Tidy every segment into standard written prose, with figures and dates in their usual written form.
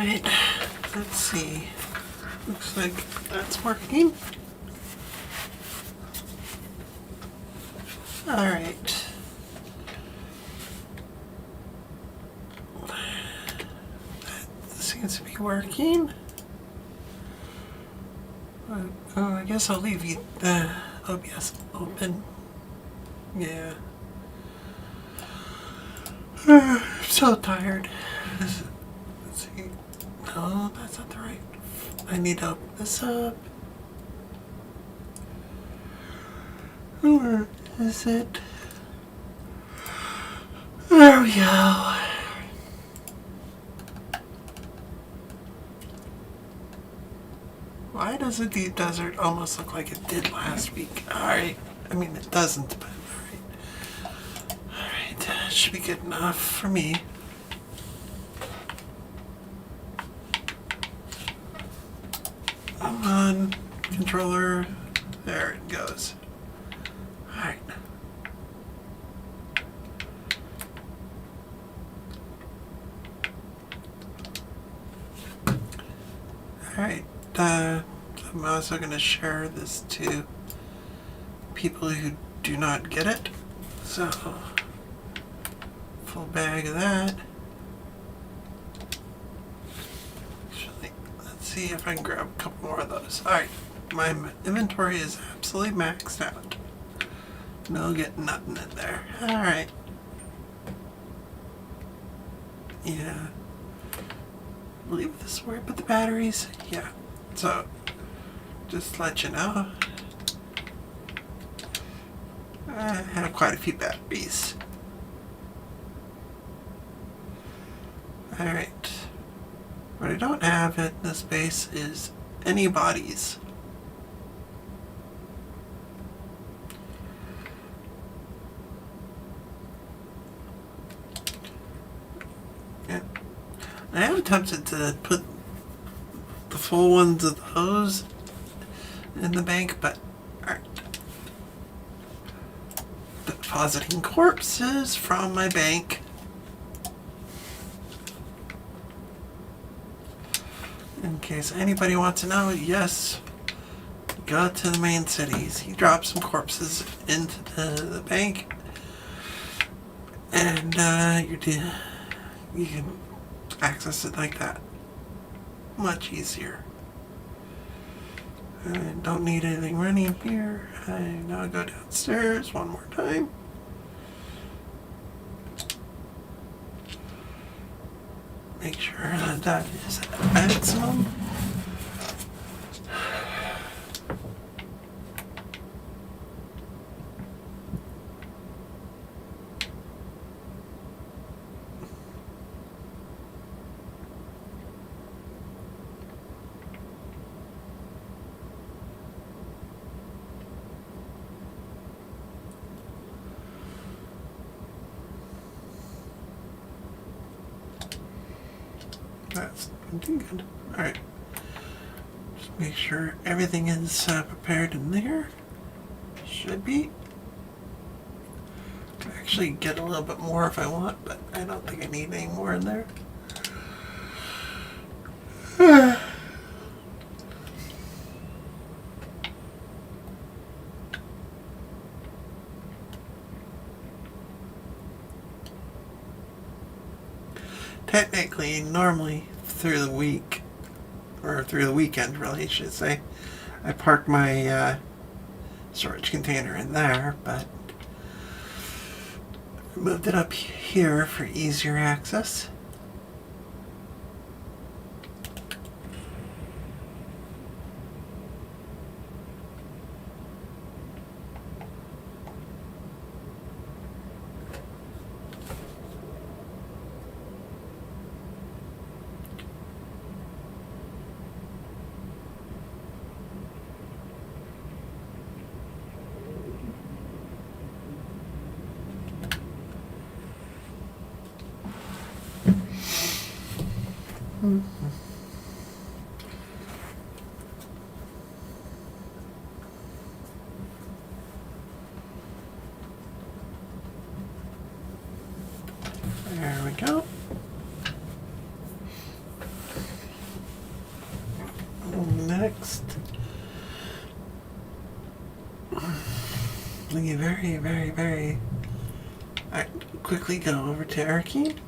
Alright, let's see. Looks like that's working. Alright. That seems to be working. Oh, I guess I'll leave the OBS open. Yeah. I'm so tired. Let's see. No, that's not the right. I need to open this up. Where is it? There we go. Why does the deep desert almost look like it did last week? Alright. I mean, it doesn't, but alright. Alright, that should be good enough for me. Come on, controller. There it goes. Alright. Alright. I'm also going to share this to people who do not get it. So, full bag of that. Actually, let's see if I can grab a couple more of those. Alright, my inventory is absolutely maxed out. No getting nothing in there. Alright. Yeah. I believe this is where I put the batteries. Yeah. So, just to let you know, I have quite a few batteries. Alright. What I don't have in this base is any bodies. Yeah. I am tempted to put the full ones of those in the bank, but alright. Depositing corpses from my bank. In case anybody wants to know, yes, go to the main cities. He drops some corpses into the bank, and you can access it like that. Much easier. I don't need anything running here. I now go downstairs one more time. Make sure that that is at maximum. That's looking good. Alright. Just make sure everything is prepared in there. Should be. Can actually get a little bit more if I want, but I don't think I need any more in there. Technically, normally through the week, or through the weekend really, I should say, I park my storage container in there, but I moved it up here for easier access. There we go. quickly, very I quickly go over to Arcane.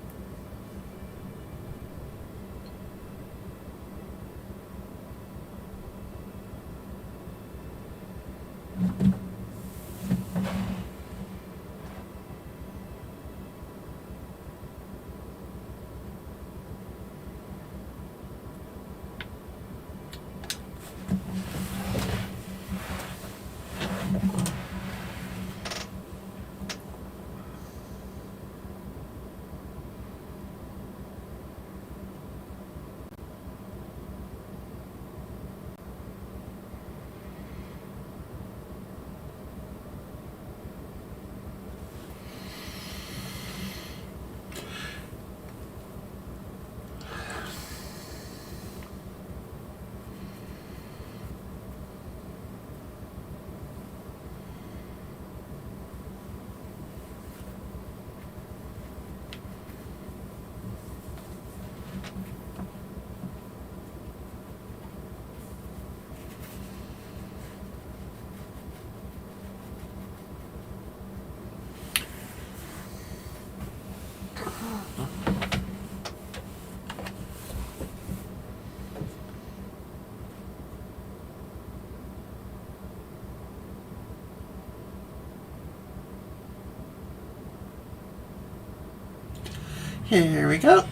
Here we go.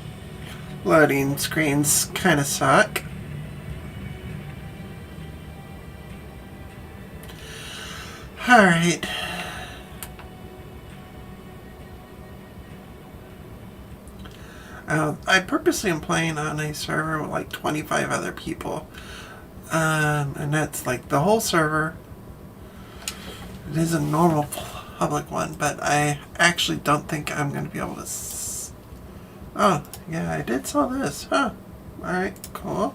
Loading screens kind of suck. Alright. I purposely am playing on a server with like 25 other people. And that's like the whole server. It is a normal public one, but I actually don't think I'm going to be able to... Oh, yeah, I did sell this. Huh. Alright, cool.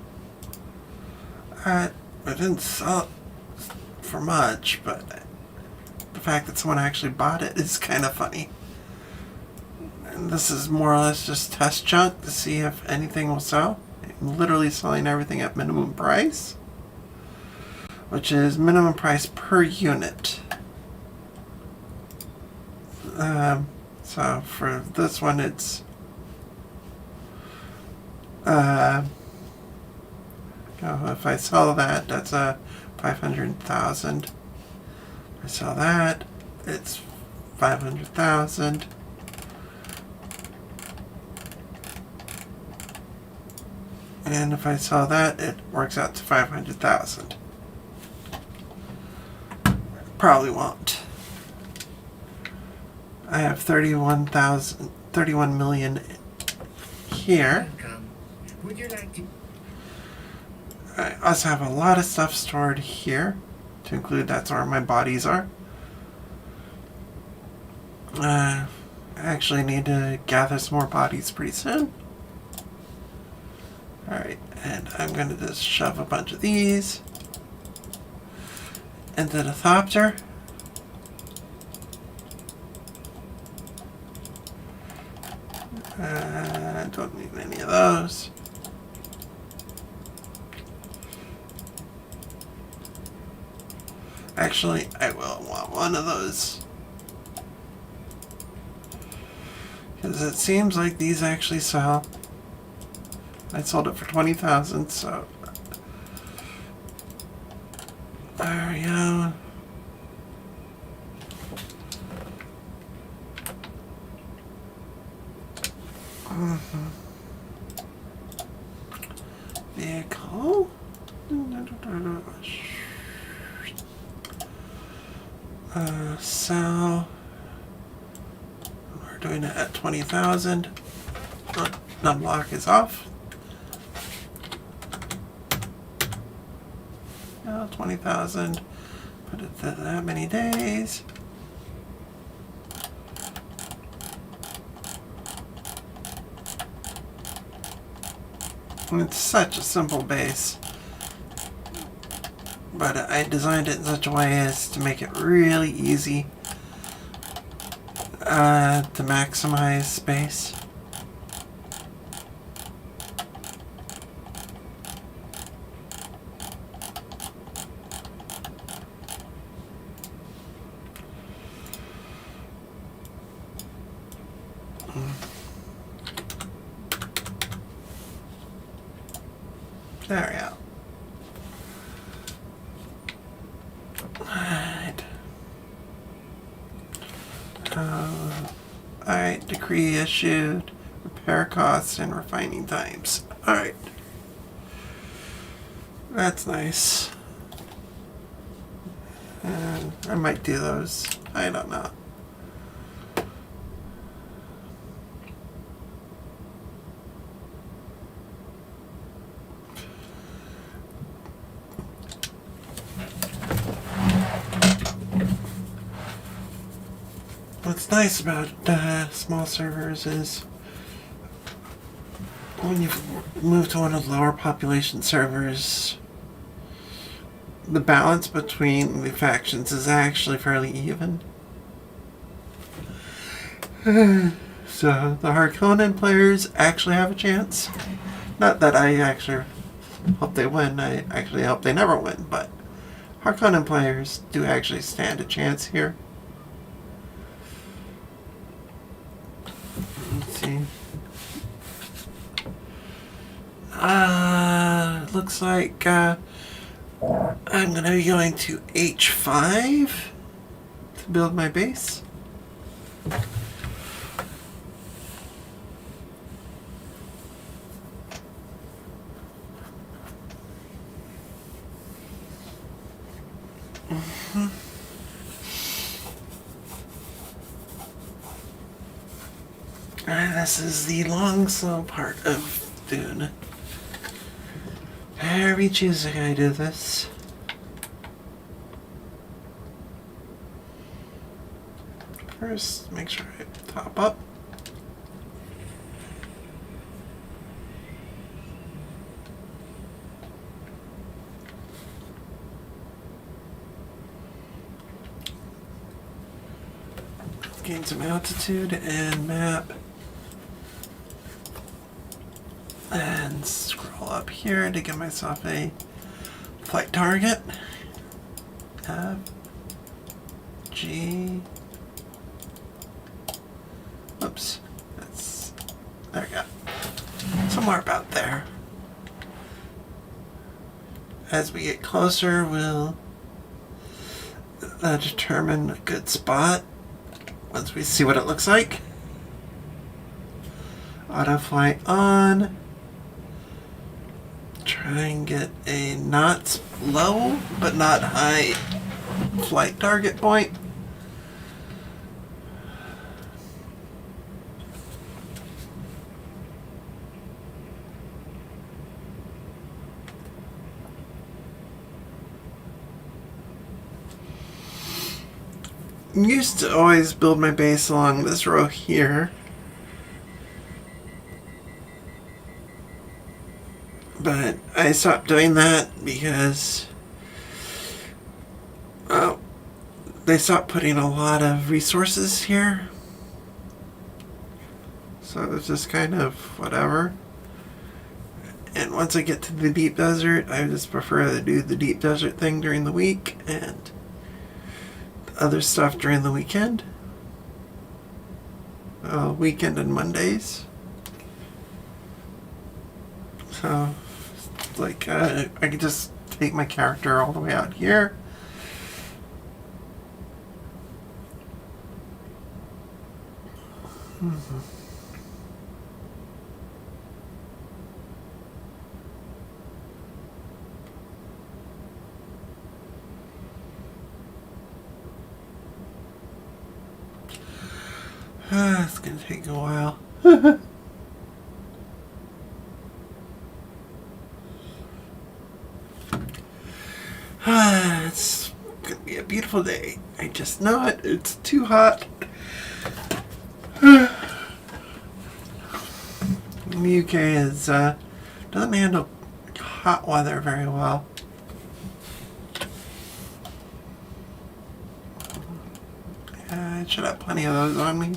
I didn't sell it for much, but the fact that someone actually bought it is kind of funny. And this is more or less just test junk to see if anything will sell. I'm literally selling everything at minimum price, which is minimum price per unit. So for this one, it's if I sell that, that's a 500,000. If I sell that, it's 500,000. And if I sell that, it works out to 500,000. Probably won't. I have 31 million here. Would you like to? I also have a lot of stuff stored here, to include that's where my bodies are. I actually need to gather some more bodies pretty soon. Alright, and I'm going to just shove a bunch of these into the Thopter. I don't need any of those. Actually, I will want one of those. Because it seems like these actually sell. I sold it for 20,000, so there we go. Vehicle. Sell. We're doing it at 20,000. Unlock is off. 20,000. Put it to that many days. And it's such a simple base, but I designed it in such a way as to make it really easy to maximize space. There we go. Alright. Alright, decree issued. Repair costs and refining times. Alright. That's nice. I might do those. I don't know. What's nice about small servers is when you move to one of the lower population servers, the balance between the factions is actually fairly even. So the Harkonnen players actually have a chance. Not that I actually hope they win, I actually hope they never win, but Harkonnen players do actually stand a chance here. Let's see. Looks like I'm going to be going to H5 to build my base. This is the long, slow part of Dune. Very choosing I do this. First, make sure I top up. Gain some altitude and map. And scroll up here to give myself a flight target. F, G. Oops. That's, there we go. Somewhere about there. As we get closer, we'll determine a good spot once we see what it looks like. Auto flight on. Try and get a not low but not high flight target point. I used to always build my base along this row here. But I stopped doing that because they stopped putting a lot of resources here. So it's just kind of whatever. And once I get to the deep desert, I just prefer to do the deep desert thing during the week and other stuff during the weekend. Weekend and Mondays. So, like, I could just take my character all the way out here. It's gonna take a while. It's gonna be a beautiful day. I just know it. It's too hot. The UK is doesn't handle hot weather very well. I should have plenty of those on me.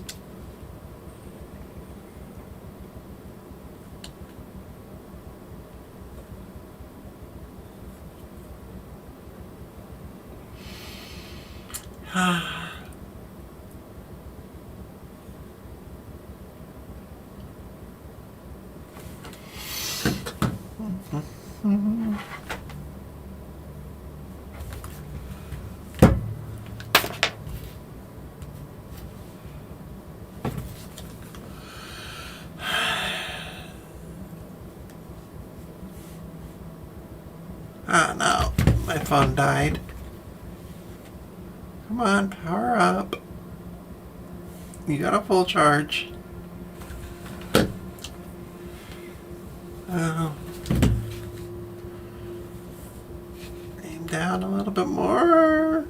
Oh no, my phone died. Come on, power up. You got a full charge. Oh. Aim down a little bit more.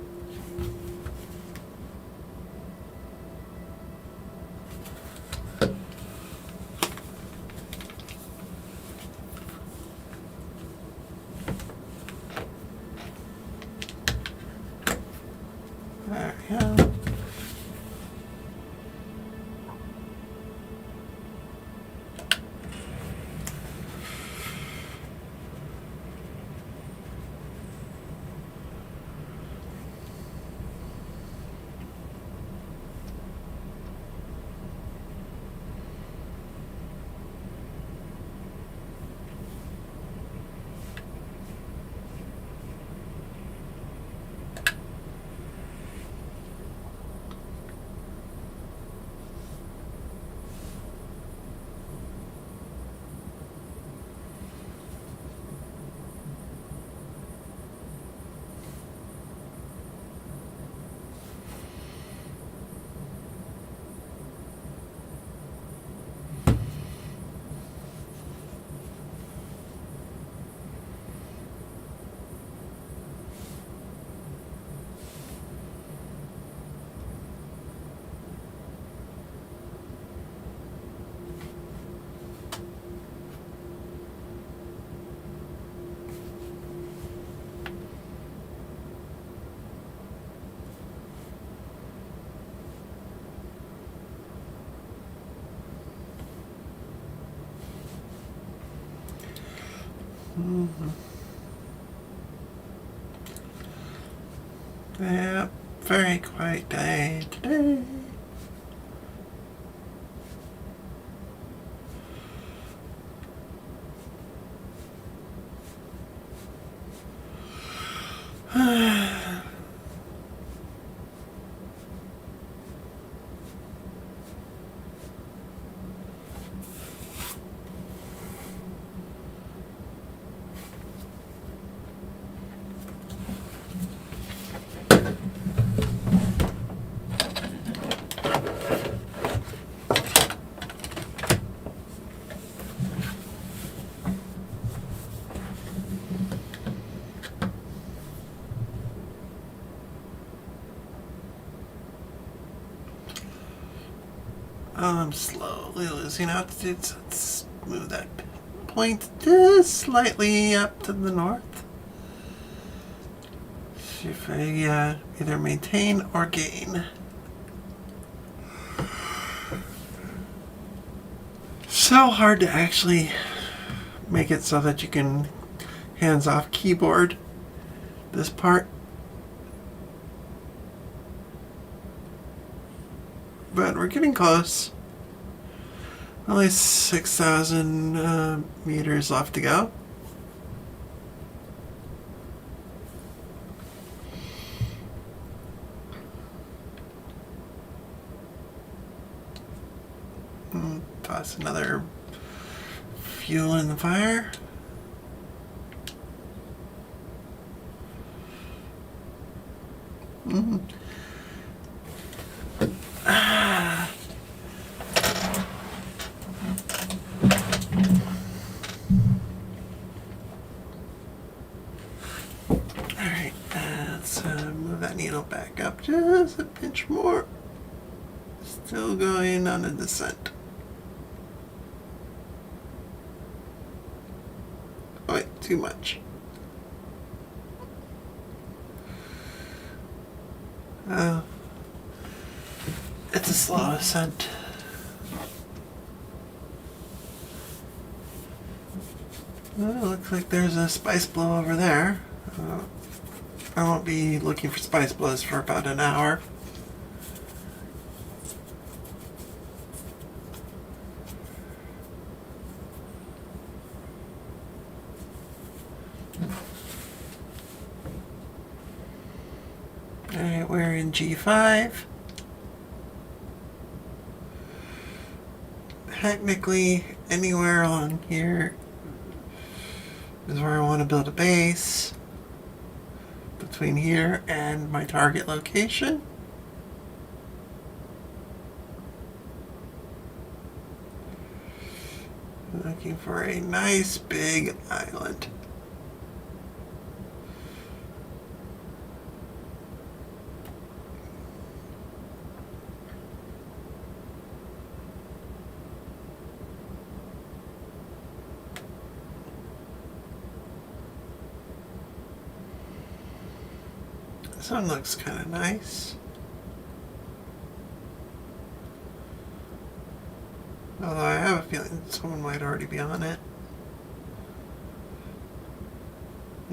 There we go. Yeah, very quiet day today. I'm slowly losing altitude, so let's move that point just slightly up to the north. See if I either maintain or gain. So hard to actually make it so that you can hands off keyboard this part. But we're getting close. Only 6,000 meters left to go. Toss another fuel in the fire. Alright, let's move that needle back up just a pinch more. Still going on a descent. Oh wait, too much. It's a slow ascent. Well, looks like there's a spice blow over there. I won't be looking for spice blows for about an hour. Alright, we're in G5. Technically, anywhere along here is where I want to build a base between here and my target location. Looking for a nice big island. This one looks kind of nice. Although I have a feeling someone might already be on it.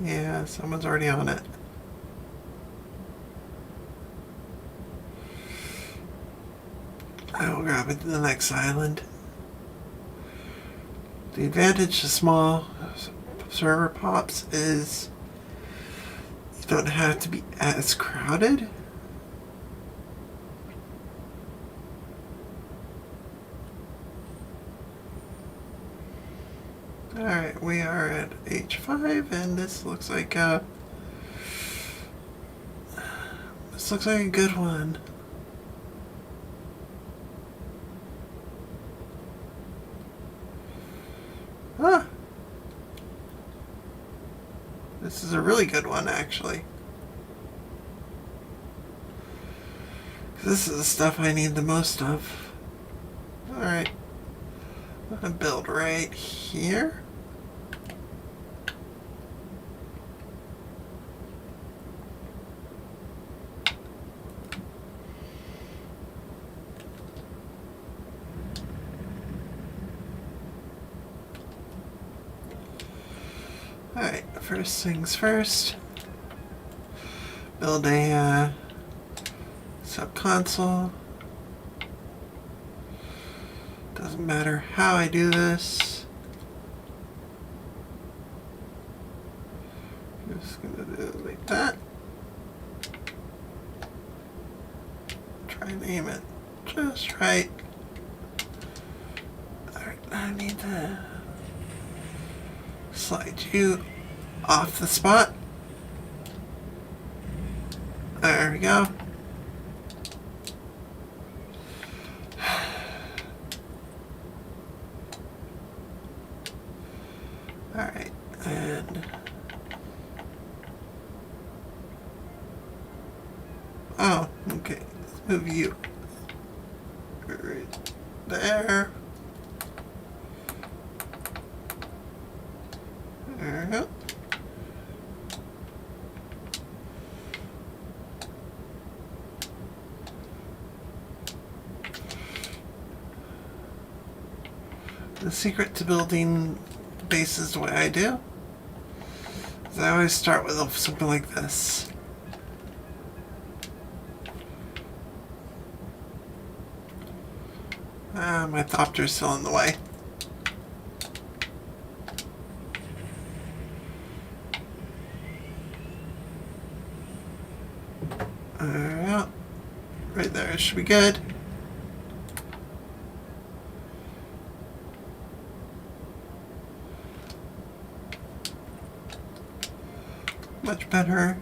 Yeah, someone's already on it. I will grab it to the next island. The advantage to small server pops is you don't have to be as crowded. Alright, we are at H5 and this looks like a good one. Ah! This is a really good one, actually. This is the stuff I need the most of. Alright. I'm gonna build right here. Alright, first things first. Build a subconsole. Doesn't matter how I do this. Just gonna do it like that. Try and aim it just right. Alright, I need to slide you off the spot. There we go. Alright, and oh, okay. Let's move you right there. There we go. The secret to building bases the way I do is I always start with something like this. My thopter's still in the way. Yeah, right there should be good. Much better.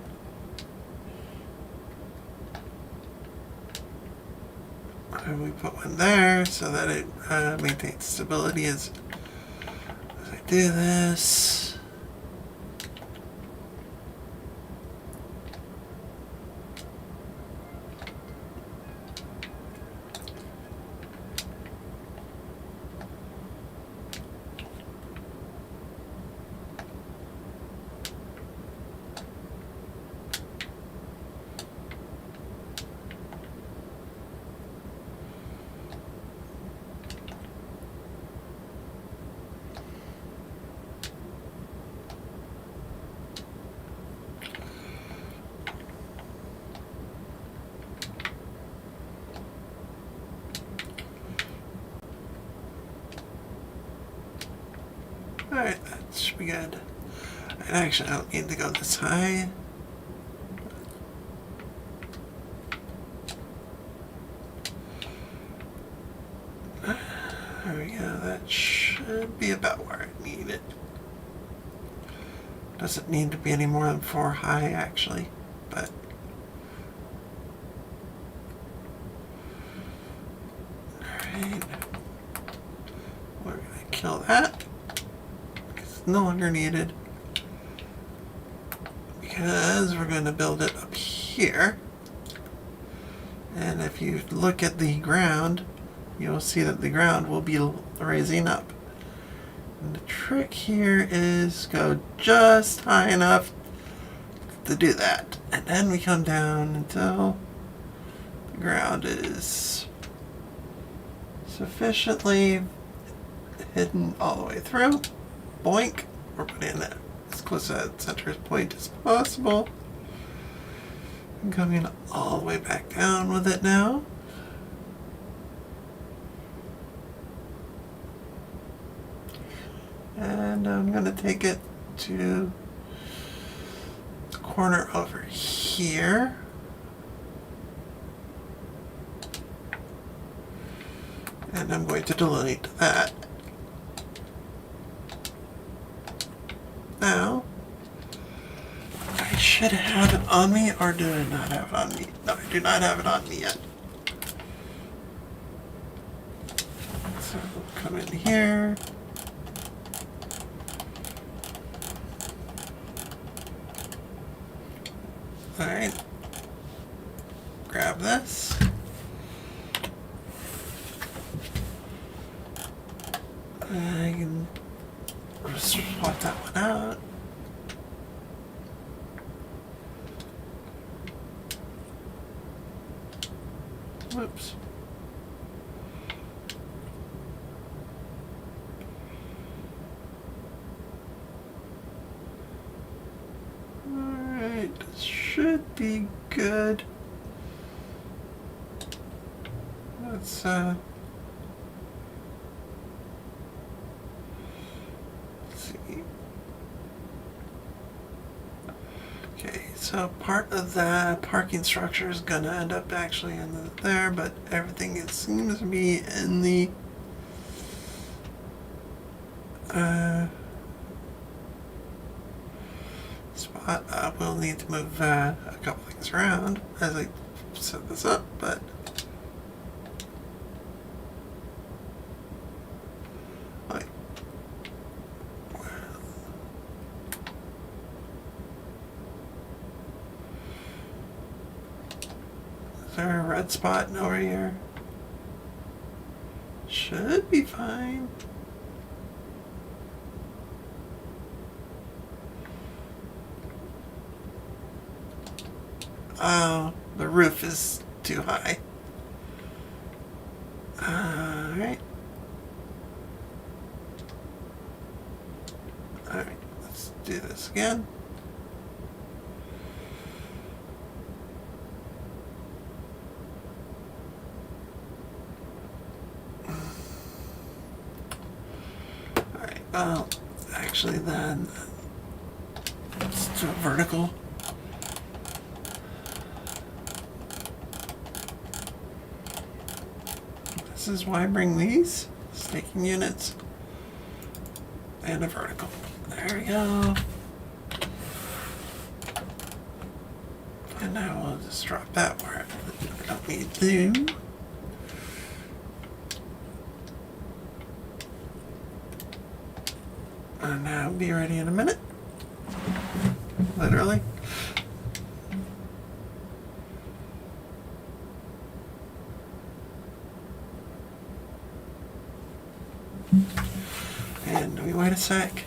And we put one there so that it maintains stability as I do this. Alright, that should be good. And actually, I don't need to go this high. There we go, that should be about where I need it. Doesn't need to be any more than 4 high, actually, but alright. We're gonna kill that because it's no longer needed, because we're going to build it up here. And if you look at the ground, you'll see that the ground will be raising up. And the trick here is go just high enough to do that. And then we come down until the ground is sufficiently hidden all the way through. Boink. We're putting it as close to that center point as possible. I'm coming all the way back down with it now. And I'm going to take it to the corner over here. And I'm going to delete that. Now, I should have it on me, or do I not have it on me? No, I do not have it on me yet. So we'll come in here. Alright. Grab this. I can swap that one out. Whoops. Alright, this should be good. Let's see. Okay, so part of that parking structure is gonna end up actually in there, but everything seems to be in the spot. We'll need to move a couple things around as I set this up, but is there a red spot over here? Should be fine. Oh, the roof is too high. Alright. Alright, let's do this again. Alright, well, actually then, let's do a vertical. This is why I bring these staking units and a vertical. There we go. And now we'll just drop that where I don't need to. And now be ready in a minute. Literally. And we wait a sec.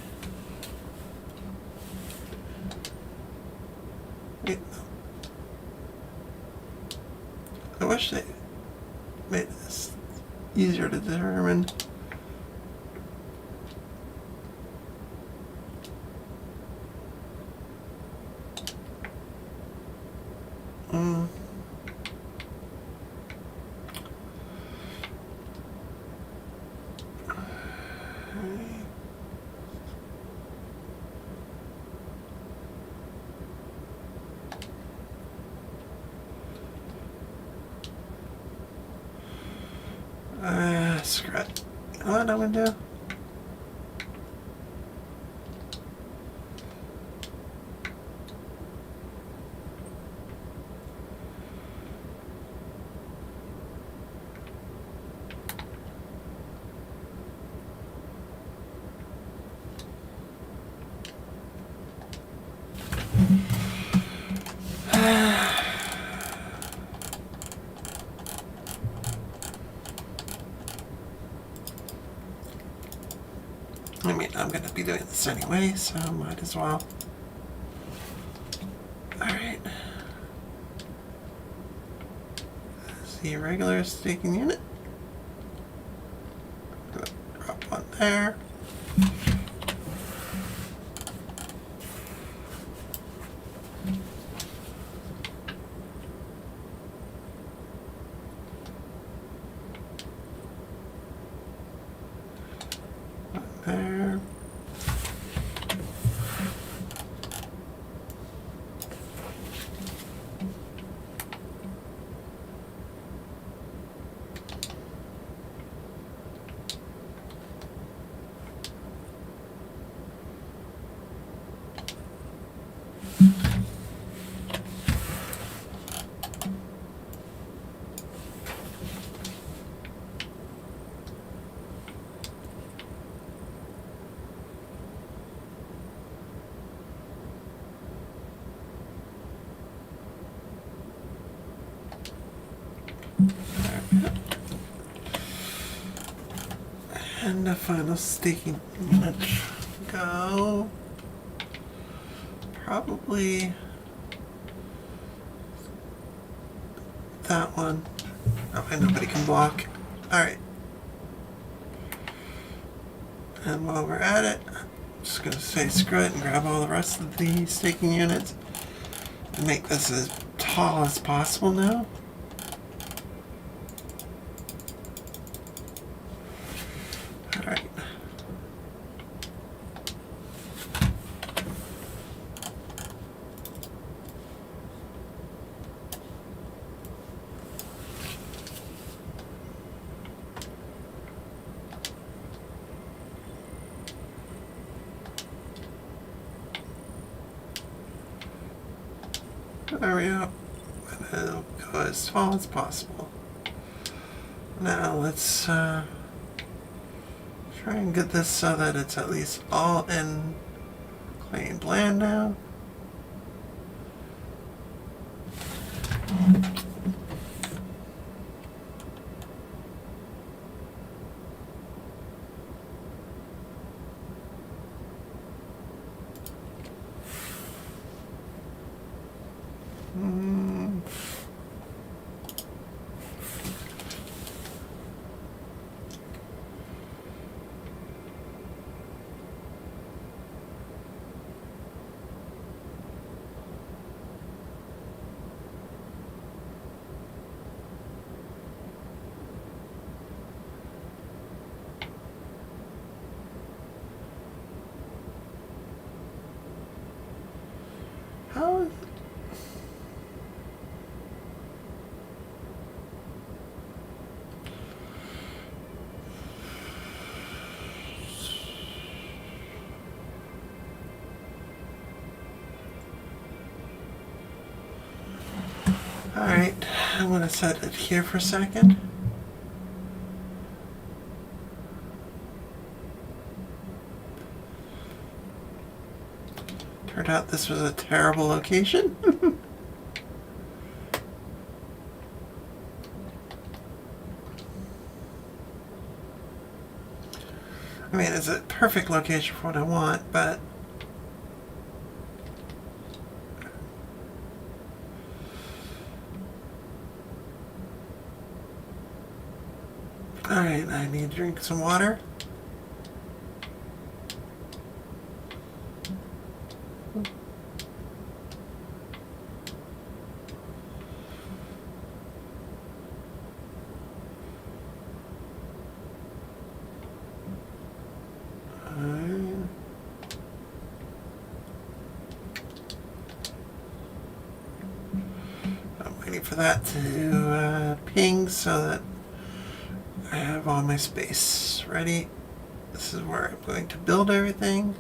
Wait, no. I wish they made this easier to determine. Screw it. You know what I'm gonna do? be doing this anyway, so might as well. Alright. The regular staking unit. Drop one there. There. And the final staking unit go probably that one. Okay, nobody can block. Alright. And while we're at it, I'm just going to say screw it and grab all the rest of the staking units and make this as tall as possible now. Alright. There we go. And it'll go as tall as possible. Now let's try and get this so that it's at least all in claimed land now. How is Alright, I'm going to set it here for a second. Turned out this was a terrible location. I mean, it's a perfect location for what I want, but alright, I need to drink some water. I'm waiting for that to ping so that I have all my space ready. This is where I'm going to build everything.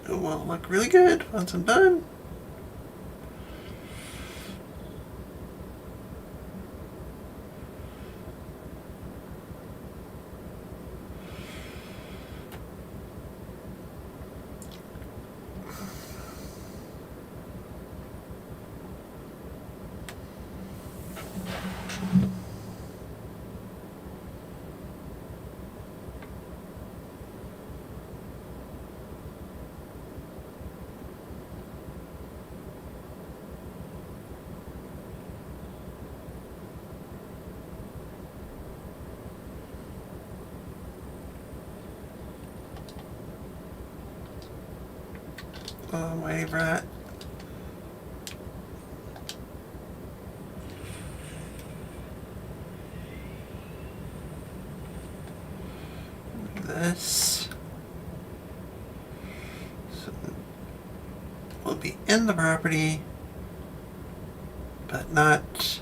It will look really good once I'm done. Wave rat. This. So will be in the property, but not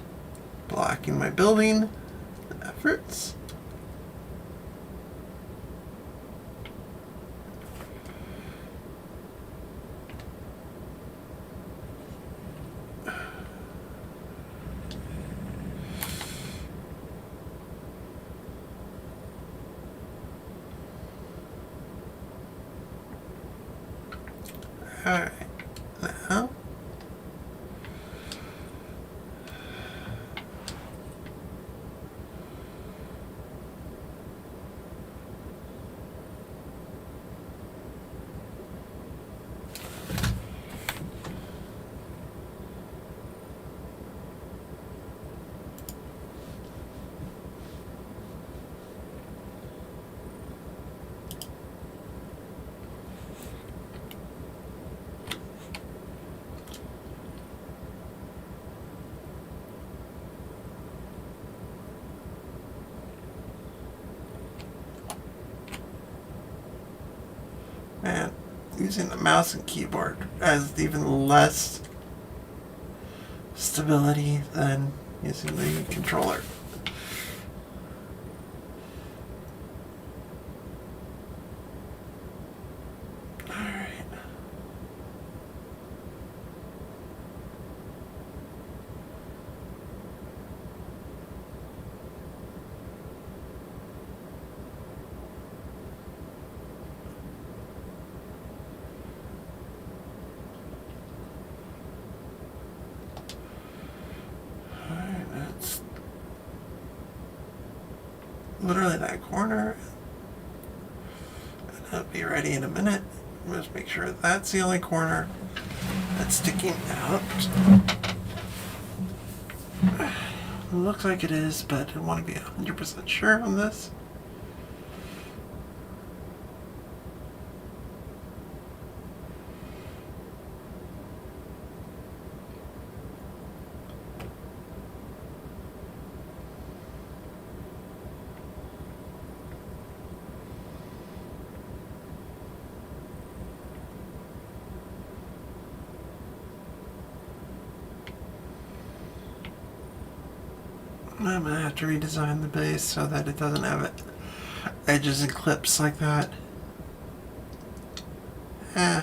blocking my building efforts. Alright, now and using the mouse and keyboard has even less stability than using the controller. Alright. Alright, that's literally that corner. And I'll be ready in a minute. Just make sure that's the only corner that's sticking out. It looks like it is, but I want to be 100% sure on this. I'm gonna have to redesign the base so that it doesn't have edges and clips like that. Eh.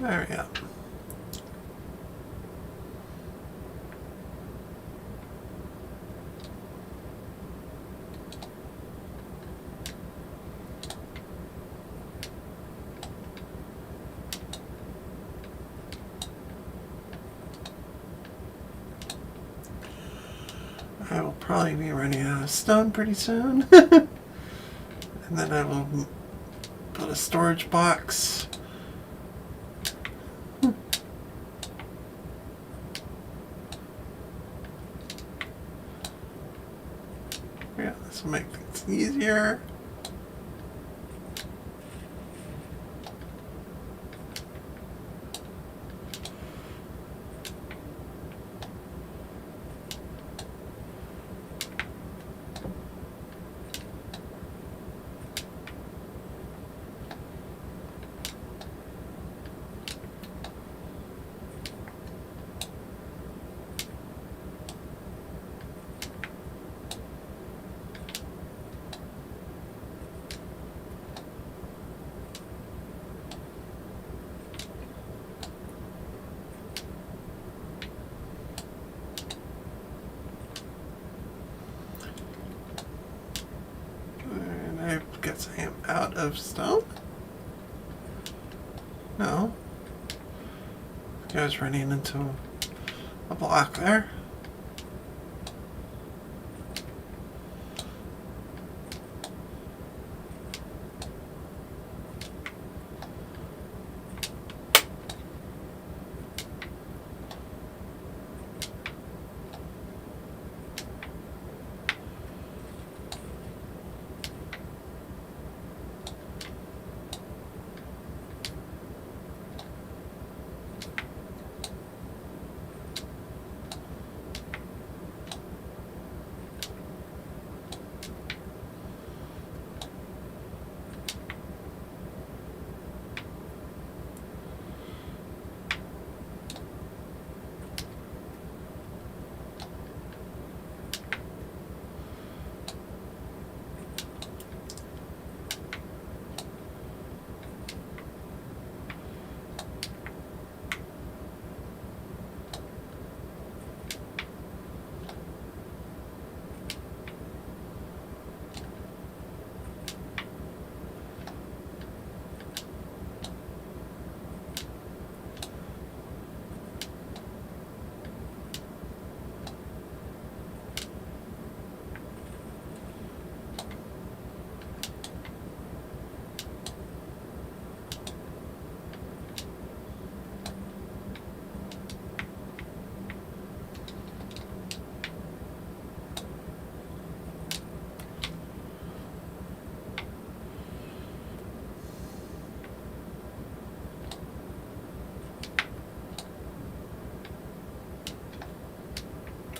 There we go. I will probably be running out of stone pretty soon. And then I will put a storage box. This will make things easier. I guess I am out of stone? No. I was running into a block there.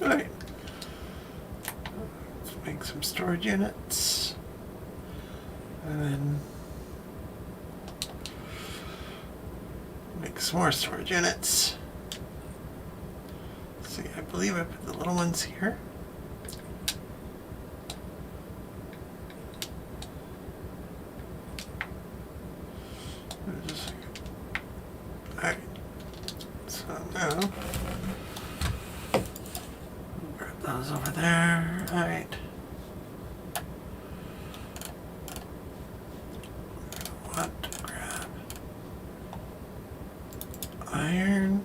Alright. Let's make some storage units. And then make some more storage units. Let's see, I believe I put the little ones here. Alright. So now grab those over there. Alright. Want to grab iron.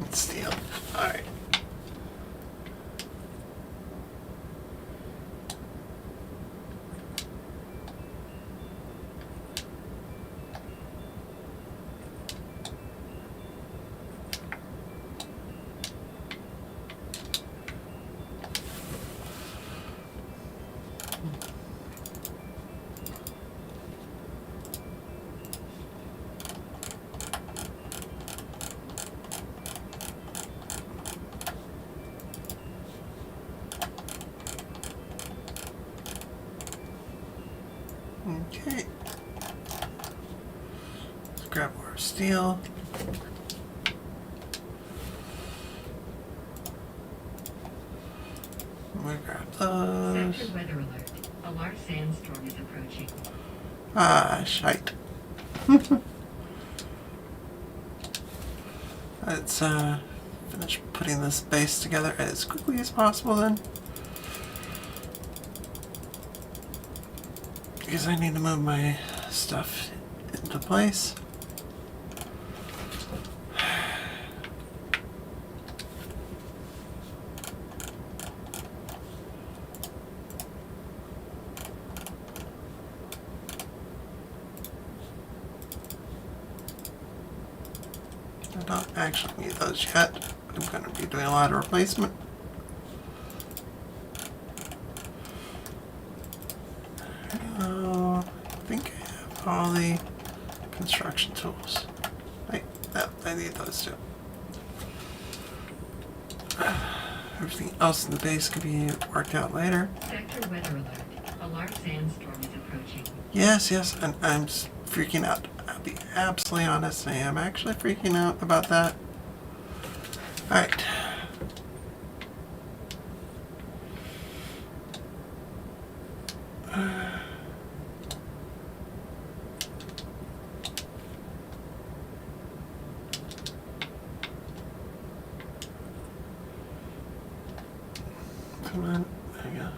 And steel. Alright. Okay. Let's grab more steel. We grab those. Sector weather alert. A large sandstorm is approaching. Ah, shite. Let's finish putting this base together as quickly as possible then. Because I need to move my stuff into place. don't actually need those yet. I'm going to be doing a lot of replacement. I think I have all the construction tools. I need those too. Everything else in the base can be worked out later. Sector weather alert. A large sandstorm is approaching. Yes, and I'm freaking out. I'll be absolutely honest. I am actually freaking out about that. Alright. Come on. There you go.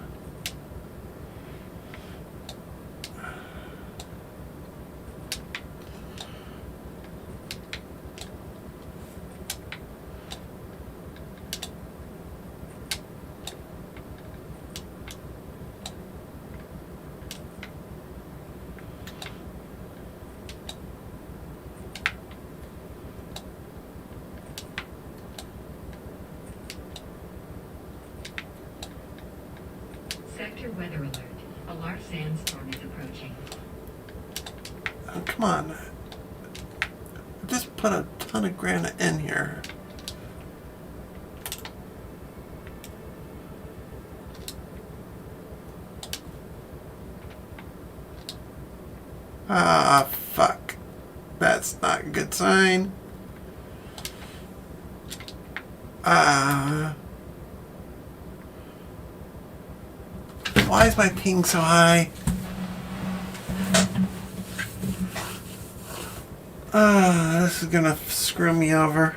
Sector weather alert. A large sandstorm is approaching. Oh, come on. I just put a ton of granite in here. Ah, fuck. That's not a good sign. Why is my ping so high? This is gonna screw me over.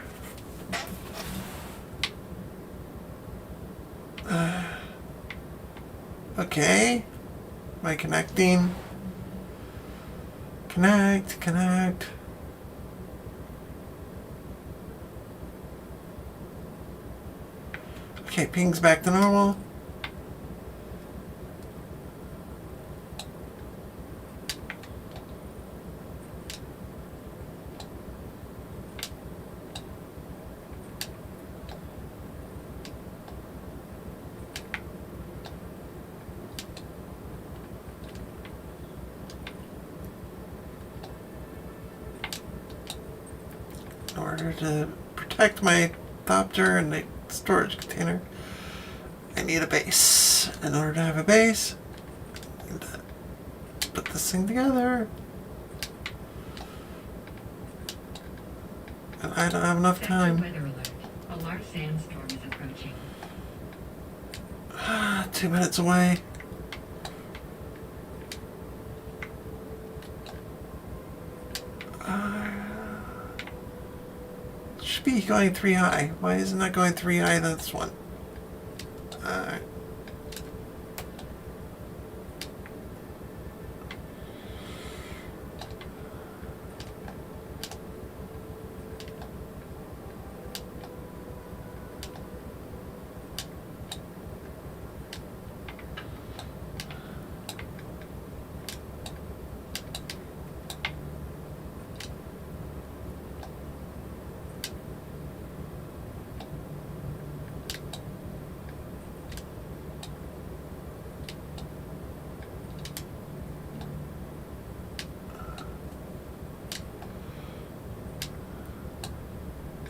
Okay. Am I connecting? Connect. Okay, ping's back to normal. In order to protect my adapter and the storage container, I need a base. In order to have a base, I need to put this thing together. And I don't have enough Sector time. weather alert. A large sandstorm is approaching. 2 minutes away. Should be going 3 high. Why isn't that going 3 high? That's one. Alright.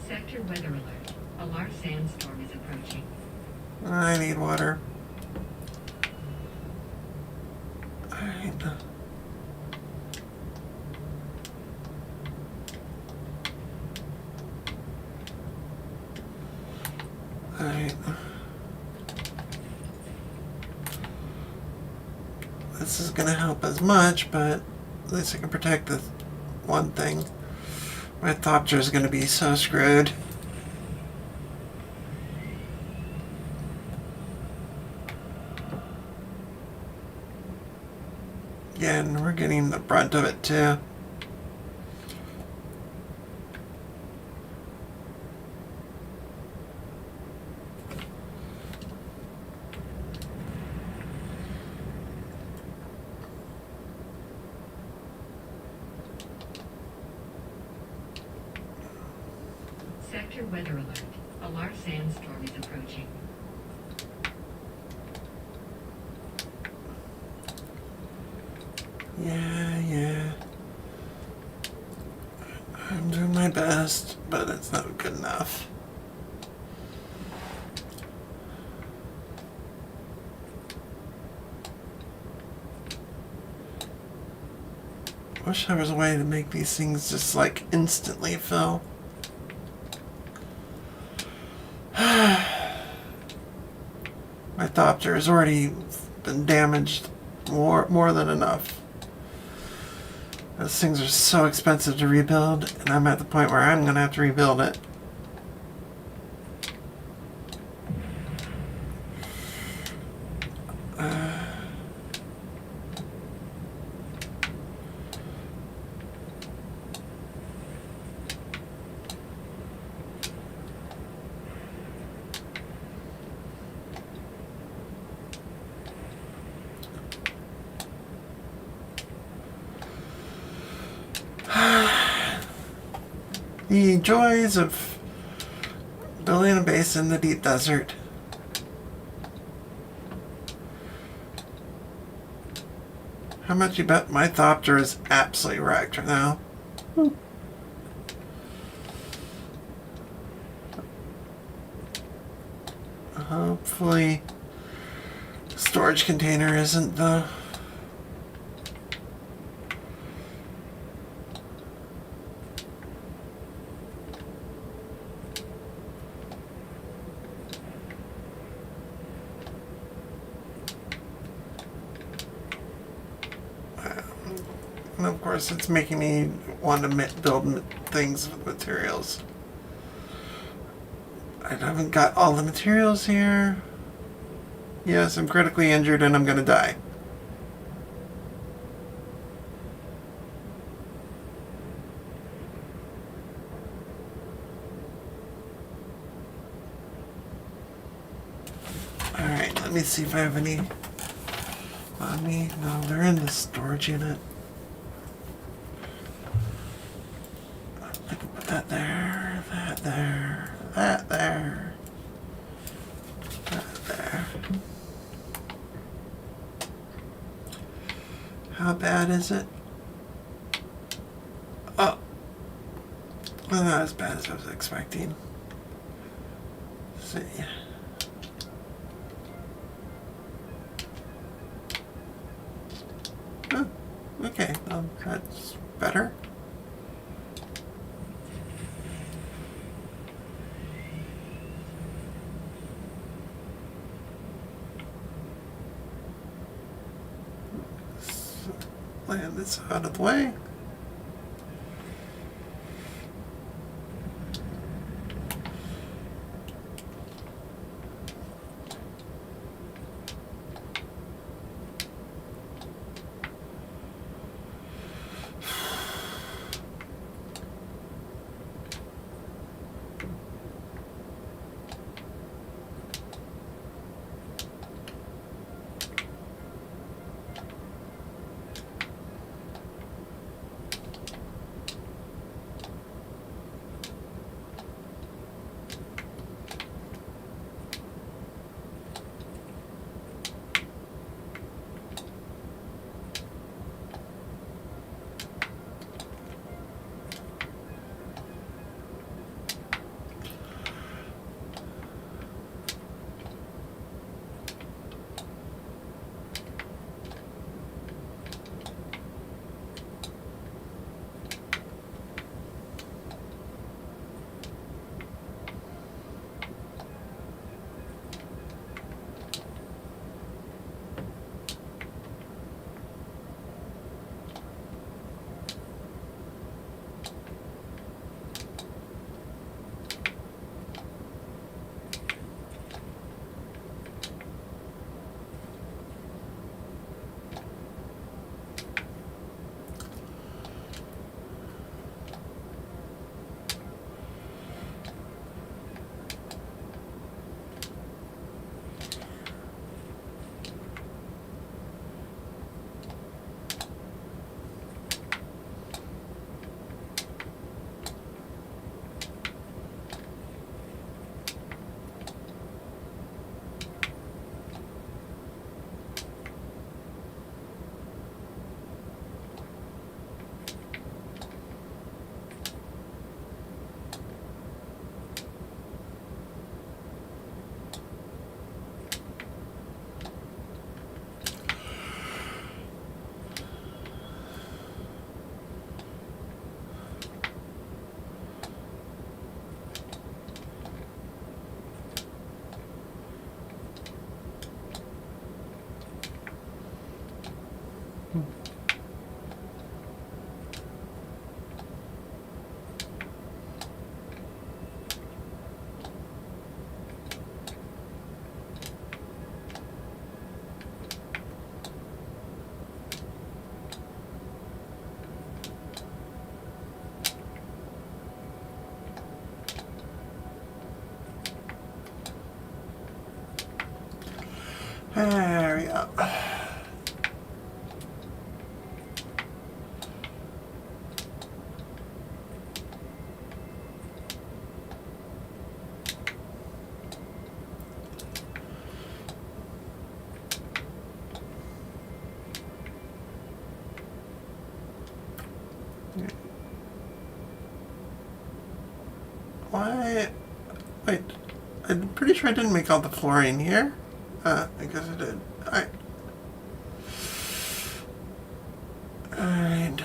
Sector weather alert. A large sandstorm is approaching. I need water. Alright. Alright. This is gonna help as much, but at least I can protect the one thing. My Thopter is gonna be so screwed. Yeah, and we're getting the brunt of it too. Sector weather alert. A large sandstorm is approaching. Yeah. I'm doing my best, but it's not good enough. Wish there was a way to make these things just like instantly fill. My Thopter has already been damaged more than enough. Those things are so expensive to rebuild, and I'm at the point where I'm going to have to rebuild it. The joys of building a base in the deep desert. How much you bet my Thopter is absolutely wrecked right now? Hopefully, storage container isn't the... And of course, it's making me want to build things with materials. I haven't got all the materials here. Yes, I'm critically injured and I'm going to die. Alright, let me see if I have any on me. No, they're in the storage unit. I can put that there, that there, that there, that there. How bad is it? Oh, well, not as bad as I was expecting. Let's see. Oh, okay, that's better. Land this out of the way. There we go. Why? Wait, I'm pretty sure I didn't make all the flooring here. I guess I did. Alright. Alright.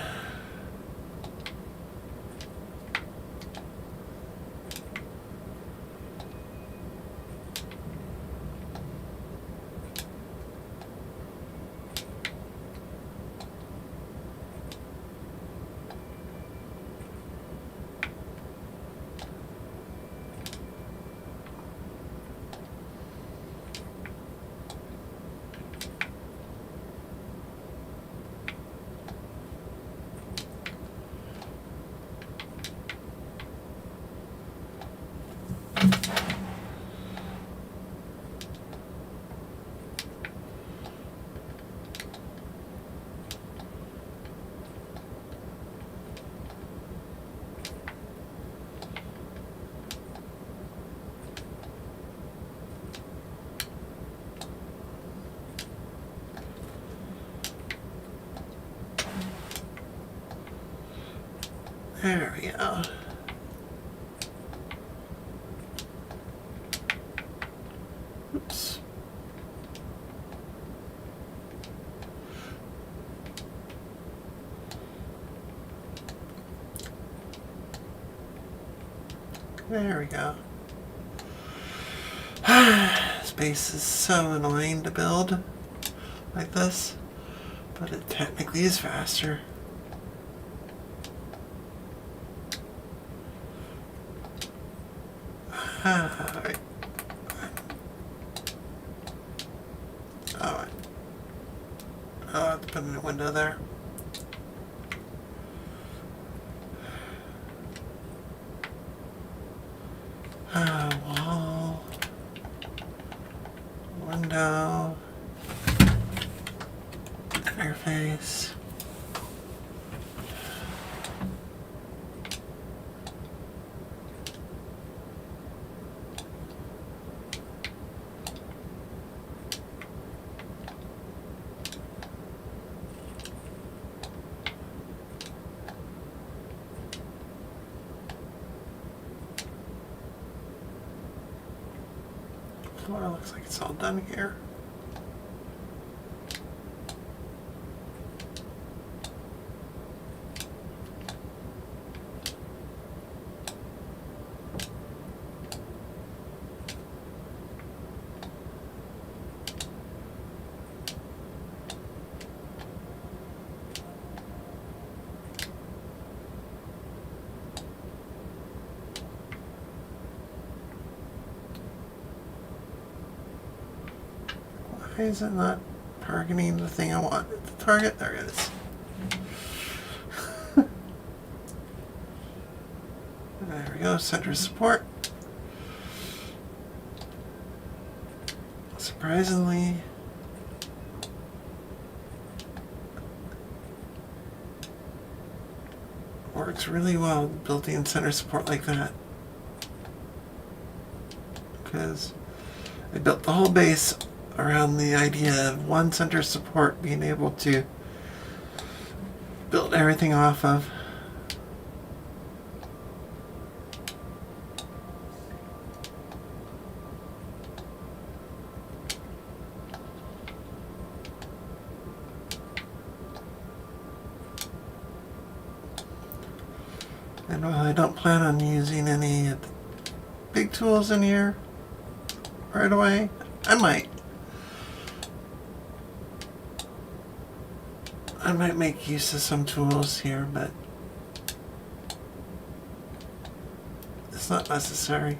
There we go. Oops. There we go. Space is so annoying to build like this, but it technically is faster. Alright. Alright. I'll have to put in a window there. Wall. Window. Interface. Floor looks like it's all done here. Why is it not targeting the thing I want it to target? There it is. There we go, center support. Surprisingly, works really well building center support like that. Because I built the whole base around the idea of one center support being able to build everything off of. And while I don't plan on using any of the big tools in here right away, I might. I might make use of some tools here, but it's not necessary.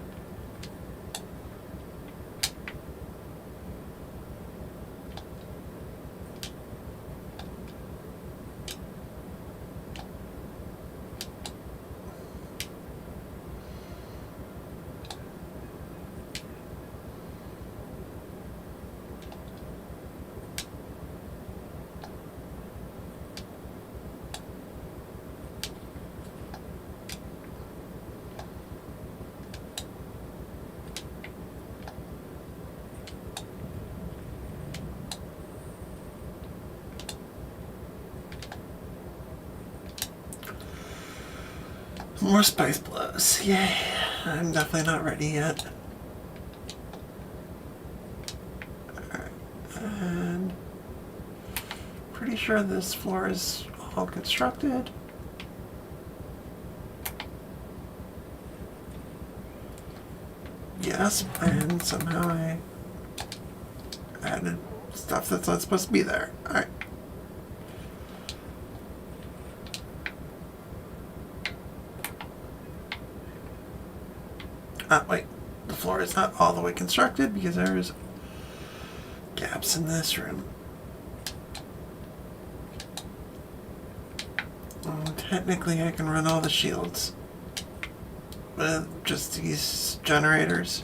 More spice blows. Yay. I'm definitely not ready yet. Alright. And pretty sure this floor is all constructed. Yes, and somehow I added stuff that's not supposed to be there. Alright. Wait, the floor is not all the way constructed because there's gaps in this room. Technically, I can run all the shields with just these generators.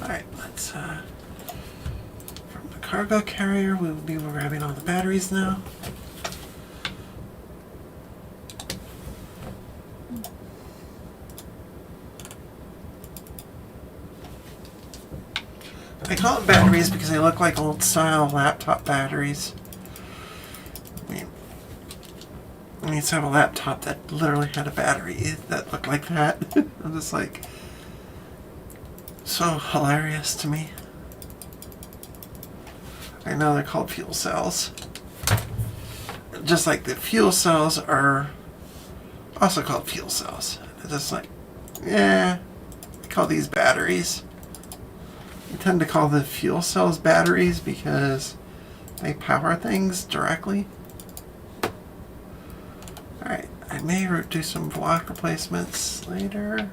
Alright, let's, from the cargo carrier, we will be grabbing all the batteries now. I call them batteries because they look like old style laptop batteries. I mean, I used to have a laptop that literally had a battery that looked like that. I'm just like, so hilarious to me. I know they're called fuel cells. Just like the fuel cells are also called fuel cells. It's just like, yeah, I call these batteries. We tend to call the fuel cells batteries because they power things directly. Alright, I may do some block replacements later.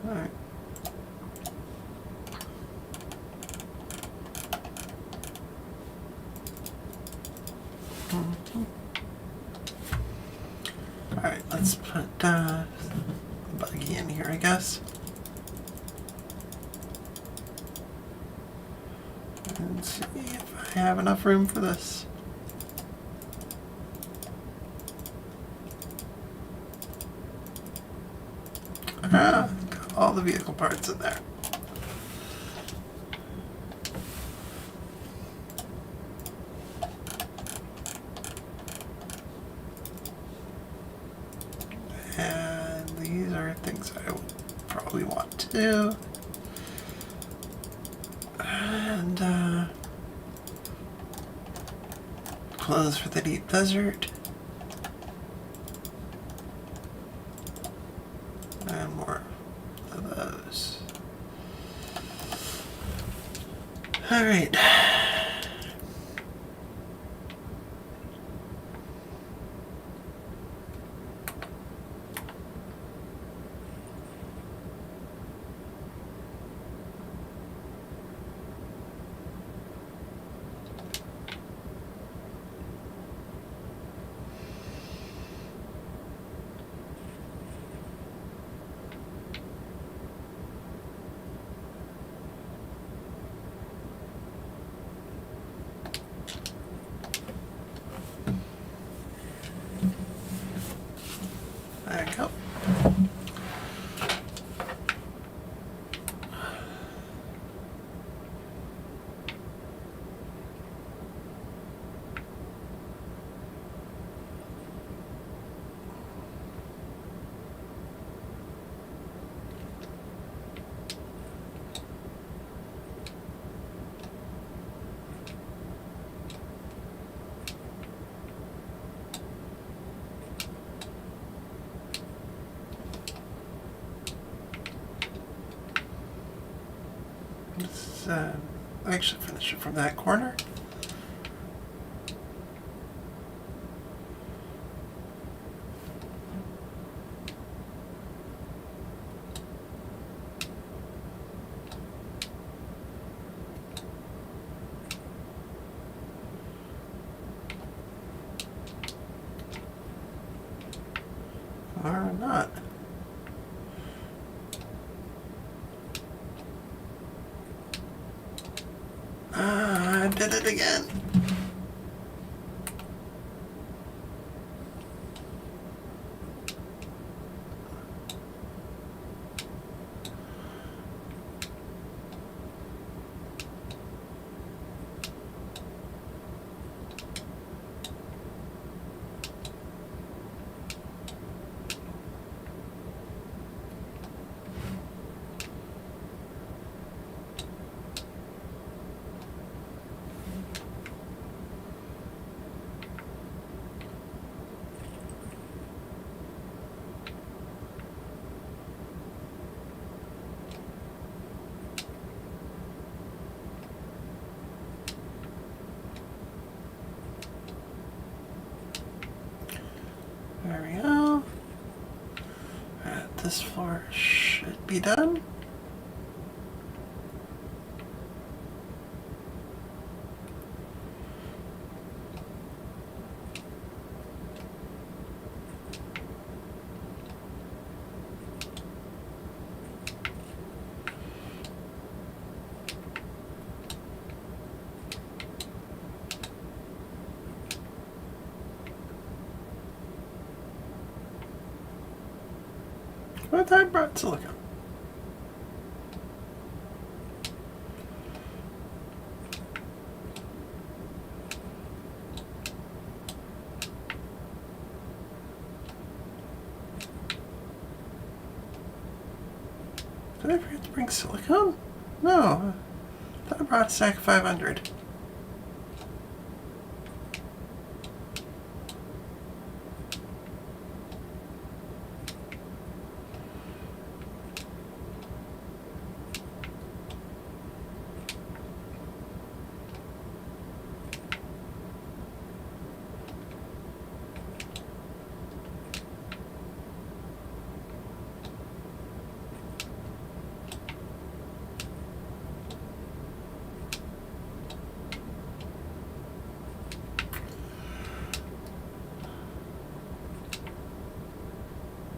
Alright. Alright, let's put buggy in here, I guess. And see if I have enough room for this. Got all the vehicle parts in there. And these are things I would probably want to do. And clothes for the deep desert. And more of those. Alright. Let's actually finish it from that corner. Or not. I did it again. There we go. This floor should be done. What I brought silicone. Did I forget to bring silicone? No. I thought I brought a stack of 500.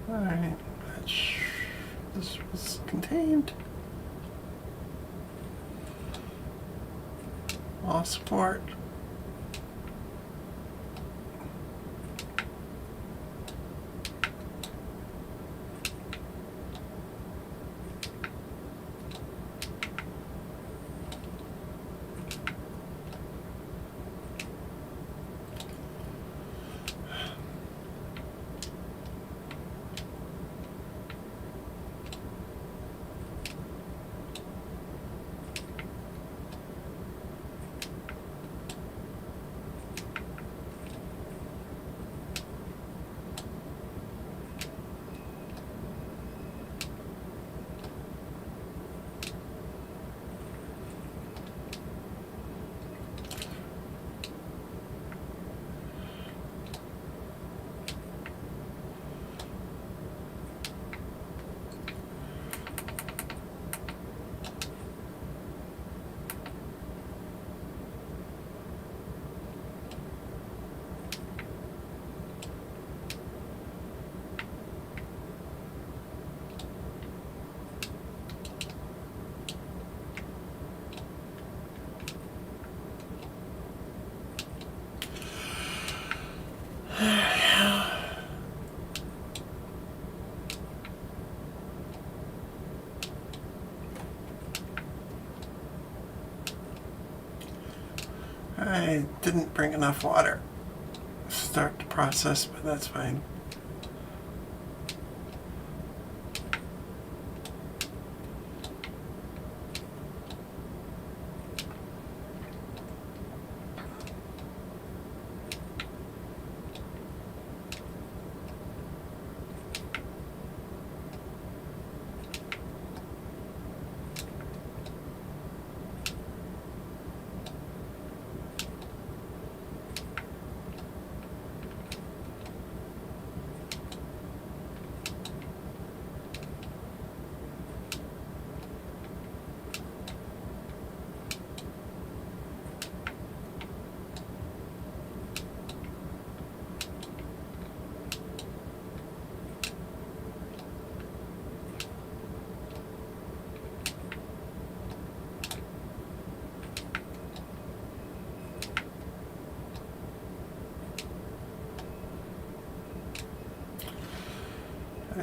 Alright, this was contained. Wall support. I didn't bring enough water to start the process, but that's fine.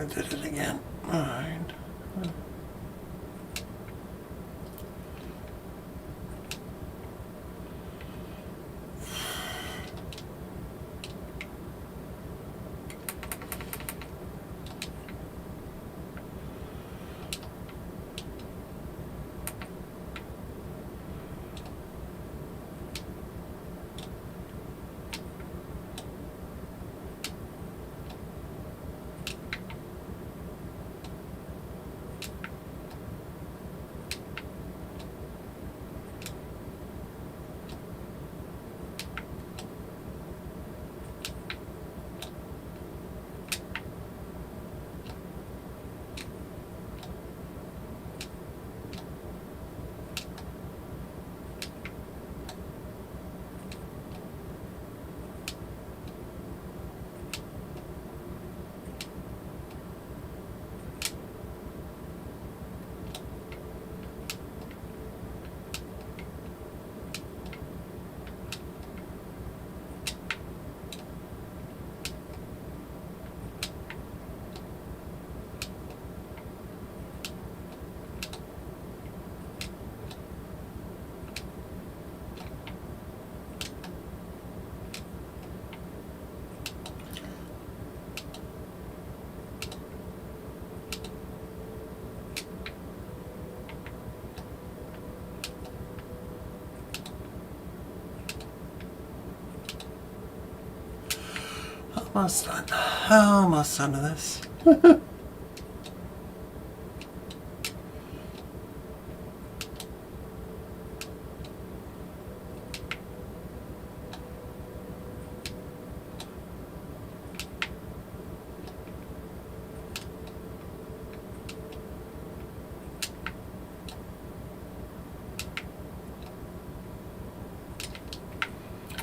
I did it again. Alright. Almost done. Almost done to this.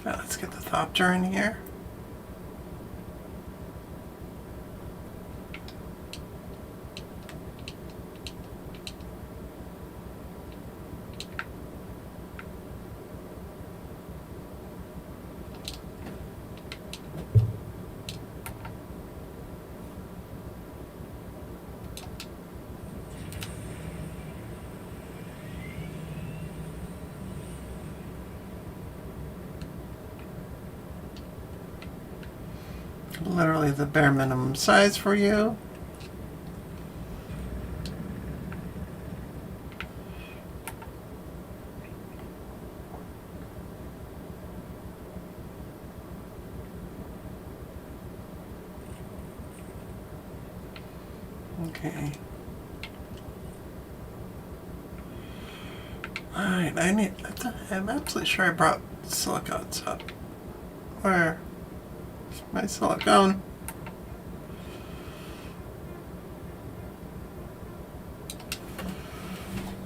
Now let's get the Thopter in here. Literally the bare minimum size for you. Okay. Alright, I'm absolutely sure I brought silicones up. Where's my silicone?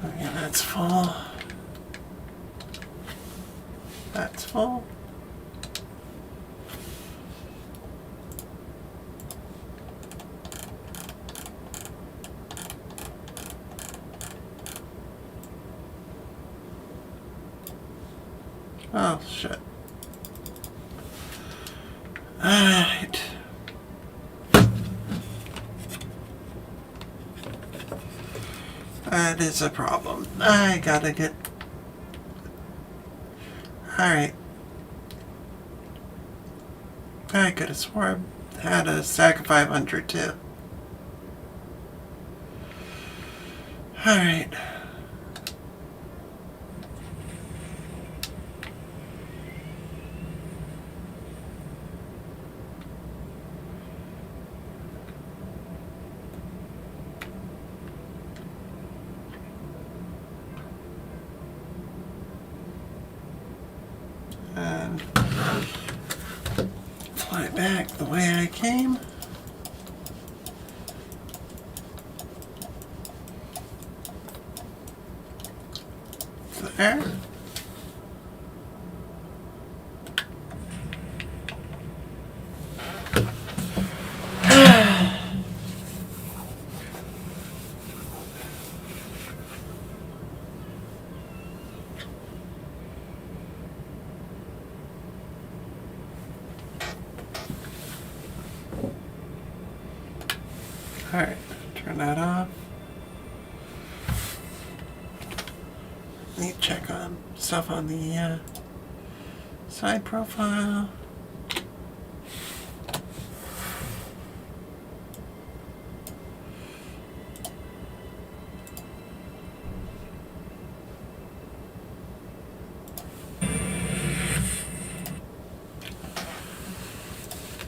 Okay, that's full. That's full. Oh, shit. Alright. That is a problem. I gotta get... Alright. I could have sworn I had a stack of 500 too. Alright. And fly back the way I came. There. Alright, turn that off. Need to check on stuff on the side profile.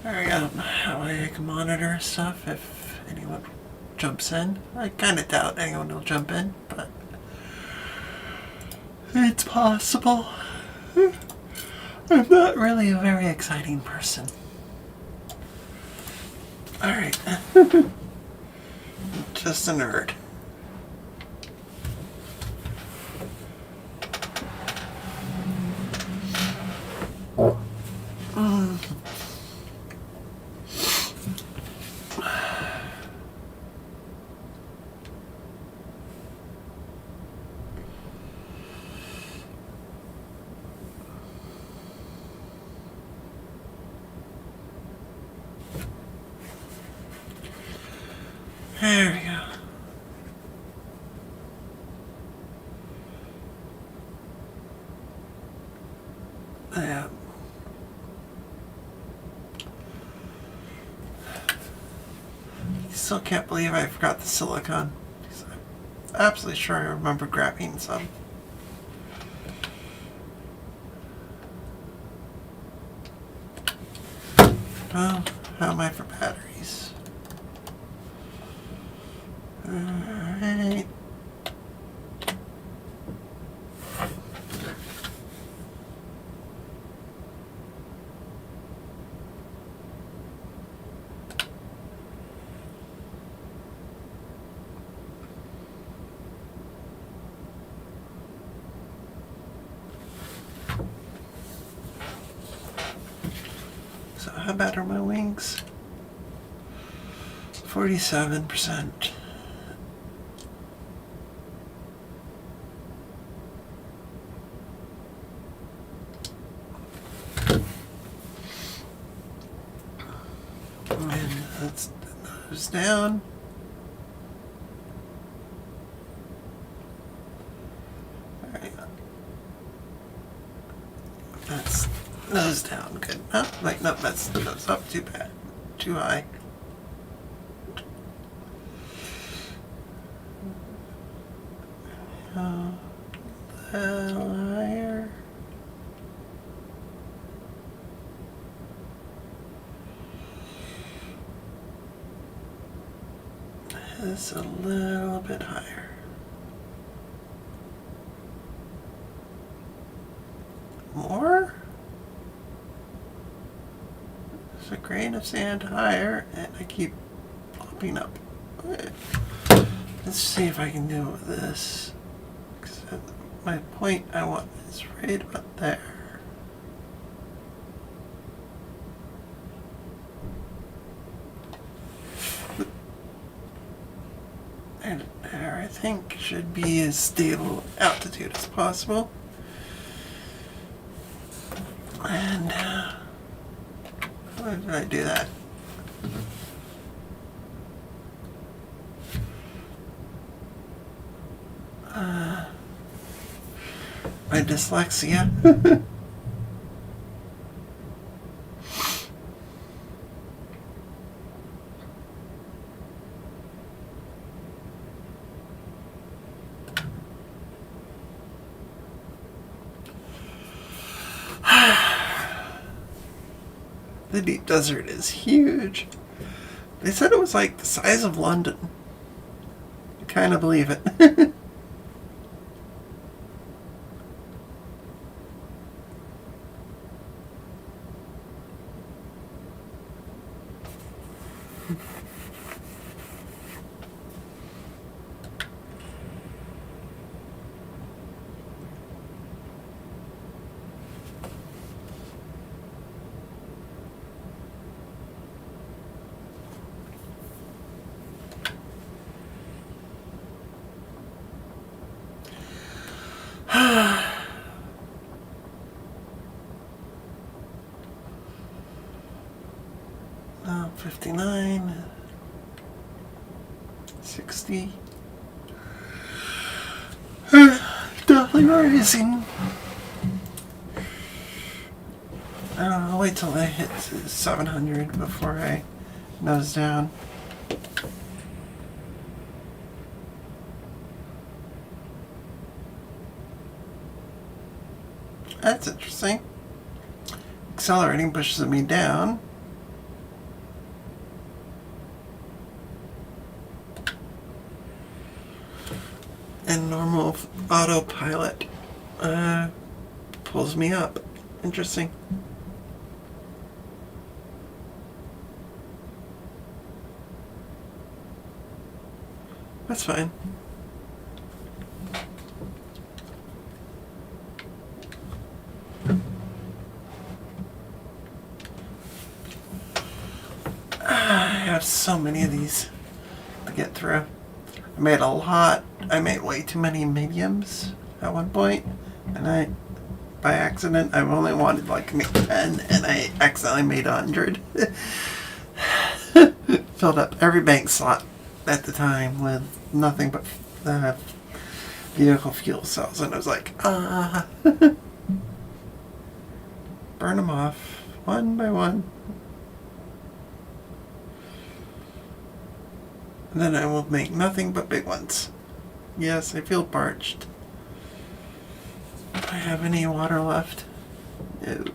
There we go. That way I can monitor stuff if anyone jumps in. I kind of doubt anyone will jump in, but it's possible. I'm not really a very exciting person. Alright. Just a nerd. There we go. Yeah. Still can't believe I forgot the silicone. I'm absolutely sure I remember grabbing some. Oh, how am I for batteries? Alright. So how bad are my wings? 47%. And that's the nose down. Alright. That's nose down. Good. Oh, wait, no, that's the nose up. Too bad. Too high. A little higher. This a little bit higher. More? There's a grain of sand higher, and I keep popping up. Let's see if I can do it with this. 'Cause my point I want is right about there. And there, I think, should be as stable altitude as possible. And why did I do that? My dyslexia. The deep desert is huge. They said it was like the size of London. I kind of believe it. Oh, 59. 60. Definitely rising. I'll wait till I hit 700 before I nose down. That's interesting. Accelerating pushes me down. And normal autopilot pulls me up. Interesting. That's fine. I have so many of these to get through. I made a lot. I made way too many mediums at one point, and by accident, I've only wanted like to make 10, and I accidentally made 100. Filled up every bank slot at the time with nothing but vehicle fuel cells, and I was like, burn them off one by one. And then I will make nothing but big ones. Yes, I feel parched. Do I have any water left? No.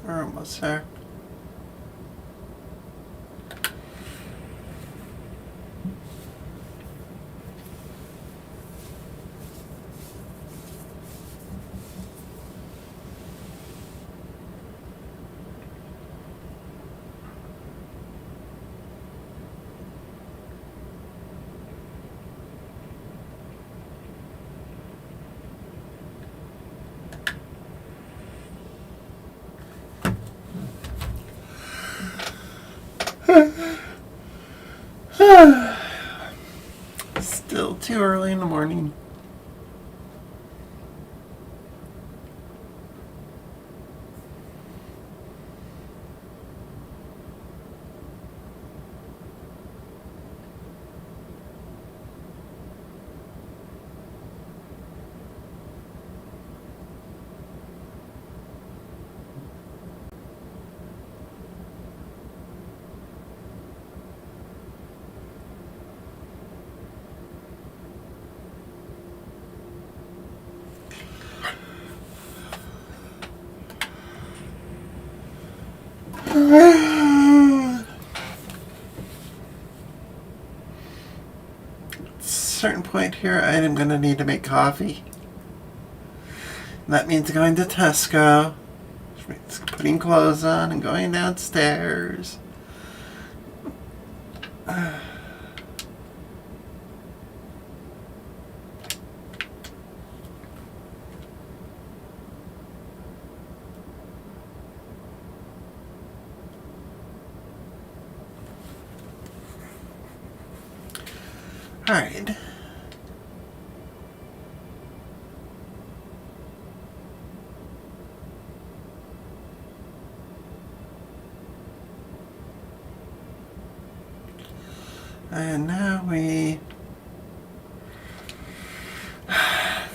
We're almost there. Still too early in the morning. Certain point here, I am going to need to make coffee. That means going to Tesco, which means putting clothes on and going downstairs. Alright. And now we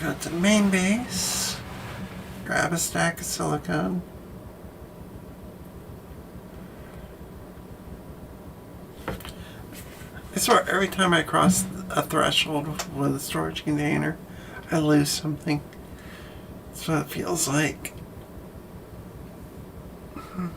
go to the main base, grab a stack of silicone. I swear every time I cross a threshold with a storage container, I lose something. That's what it feels like. Mm-hmm.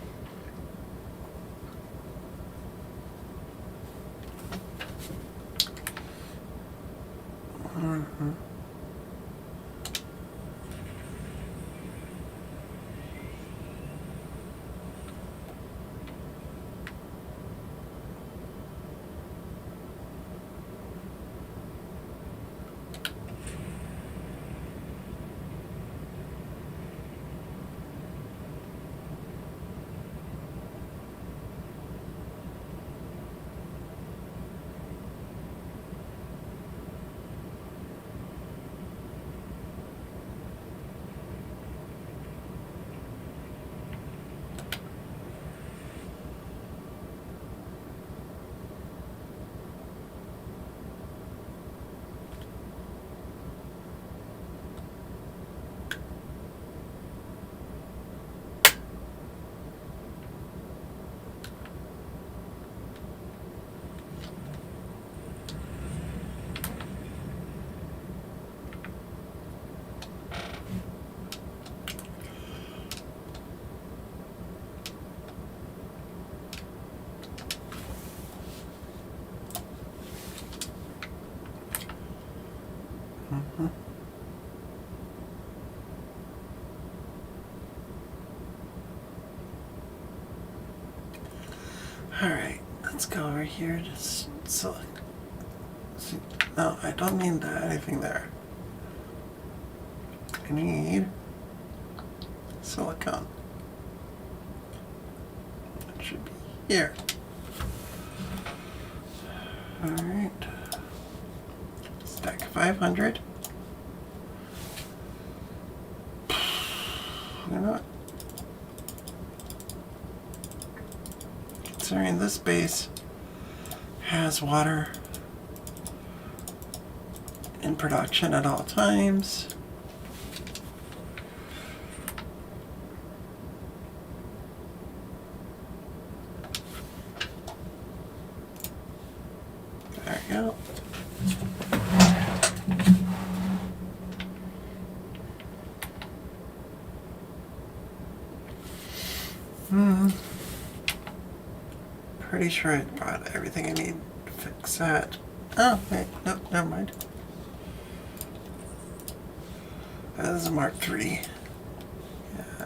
Mm-hmm. Alright, let's go over here to select. No, I don't need anything there. I need silicone. It should be here. Alright. Stack 500. You know what? Considering this base has water in production at all times. There we go. Pretty sure I brought everything I need to fix that. Oh, wait, nope, never mind. This is a Mark III. Yeah.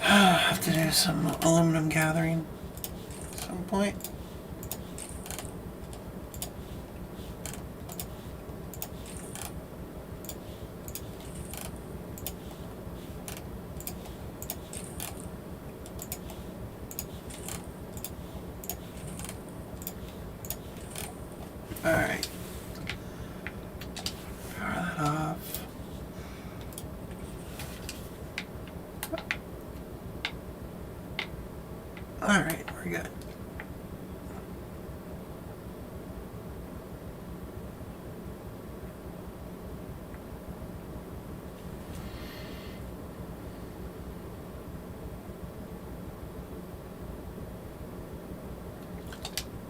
I have to do some aluminum gathering at some point. Alright. Power that off. Alright, we're good.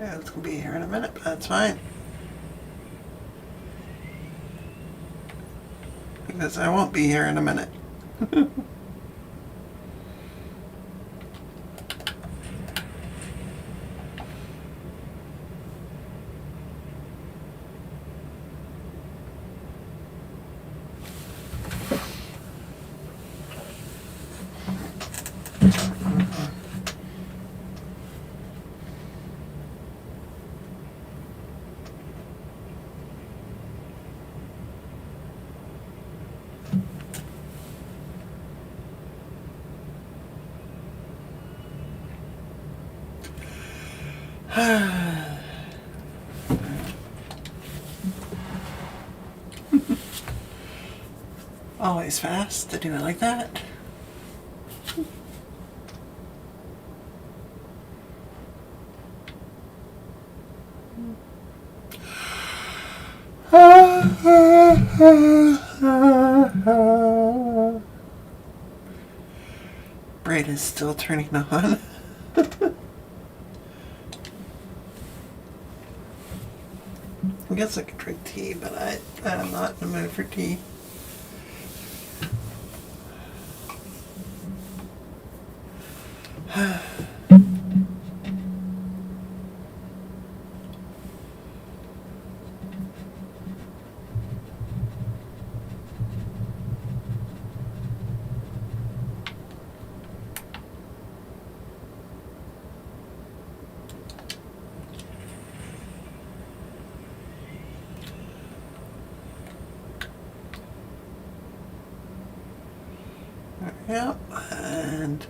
Yeah, it's gonna be here in a minute, but that's fine. Because I won't be here in a minute. Always fast to do it like that. Brain is still turning on. I guess I could drink tea, but I'm not in the mood for tea. Yep, and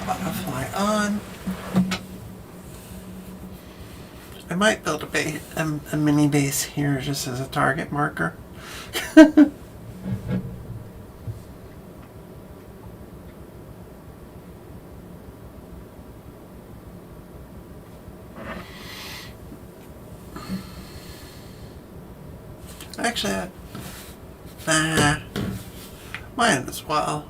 butterfly on. I might build a mini base here just as a target marker. Actually, might as well.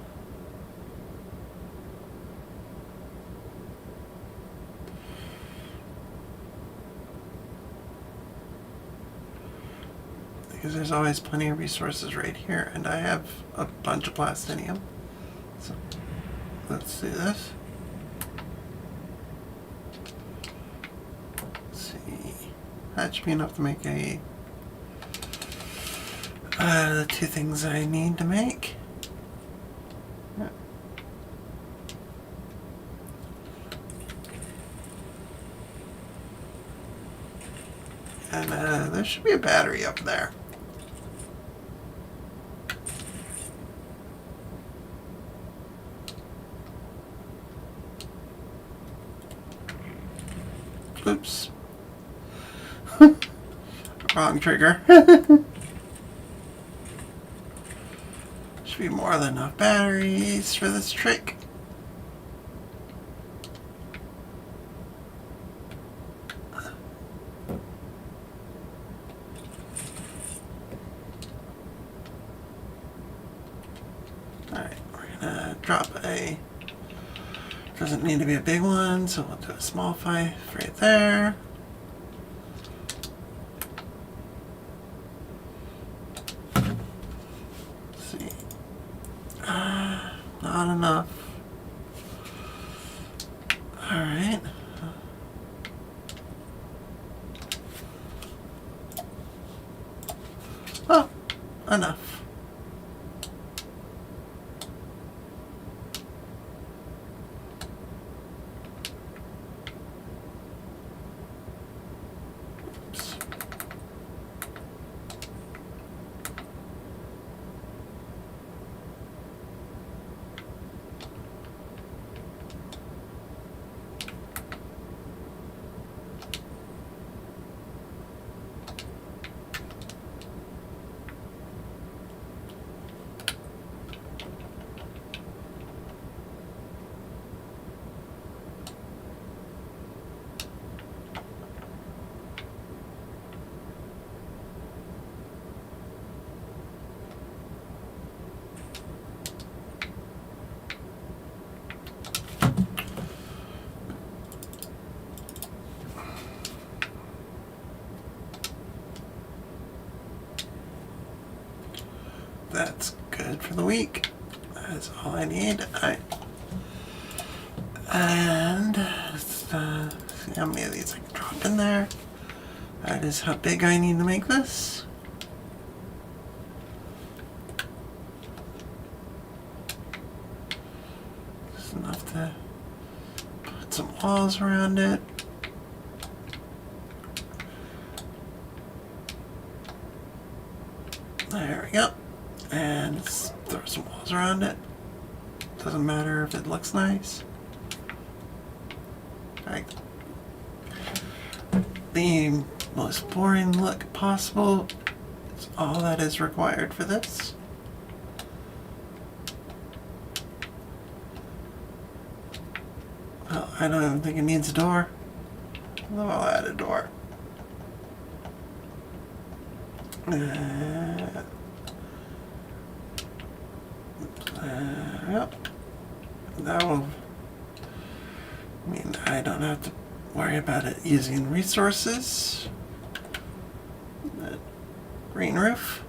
Because there's always plenty of resources right here, and I have a bunch of plastinium. So let's do this. Let's see. That should be enough to make the two things I need to make. Yeah. And there should be a battery up there. Oops. Wrong trigger. Should be more than enough batteries for this trick. Alright, we're gonna drop a... Doesn't need to be a big one, so we'll do a small 5 right there. Let's see. Not enough. Alright. Oh, enough. That's good for the week. That's all I need. Alright. And let's see how many of these I can drop in there. That is how big I need to make this. Just enough to put some walls around it. There we go. And let's throw some walls around it. Doesn't matter if it looks nice. Like the most boring look possible is all that is required for this. Well, I don't even think it needs a door. Although I'll add a door. Yep. That will mean I don't have to worry about it using resources. Green roof.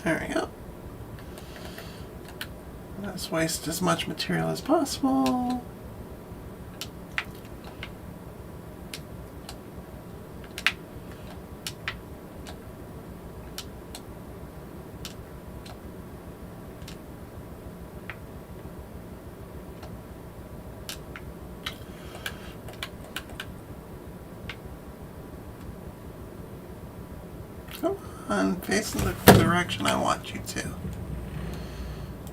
There we go. Let's waste as much material as possible. on, facing the direction I want you to.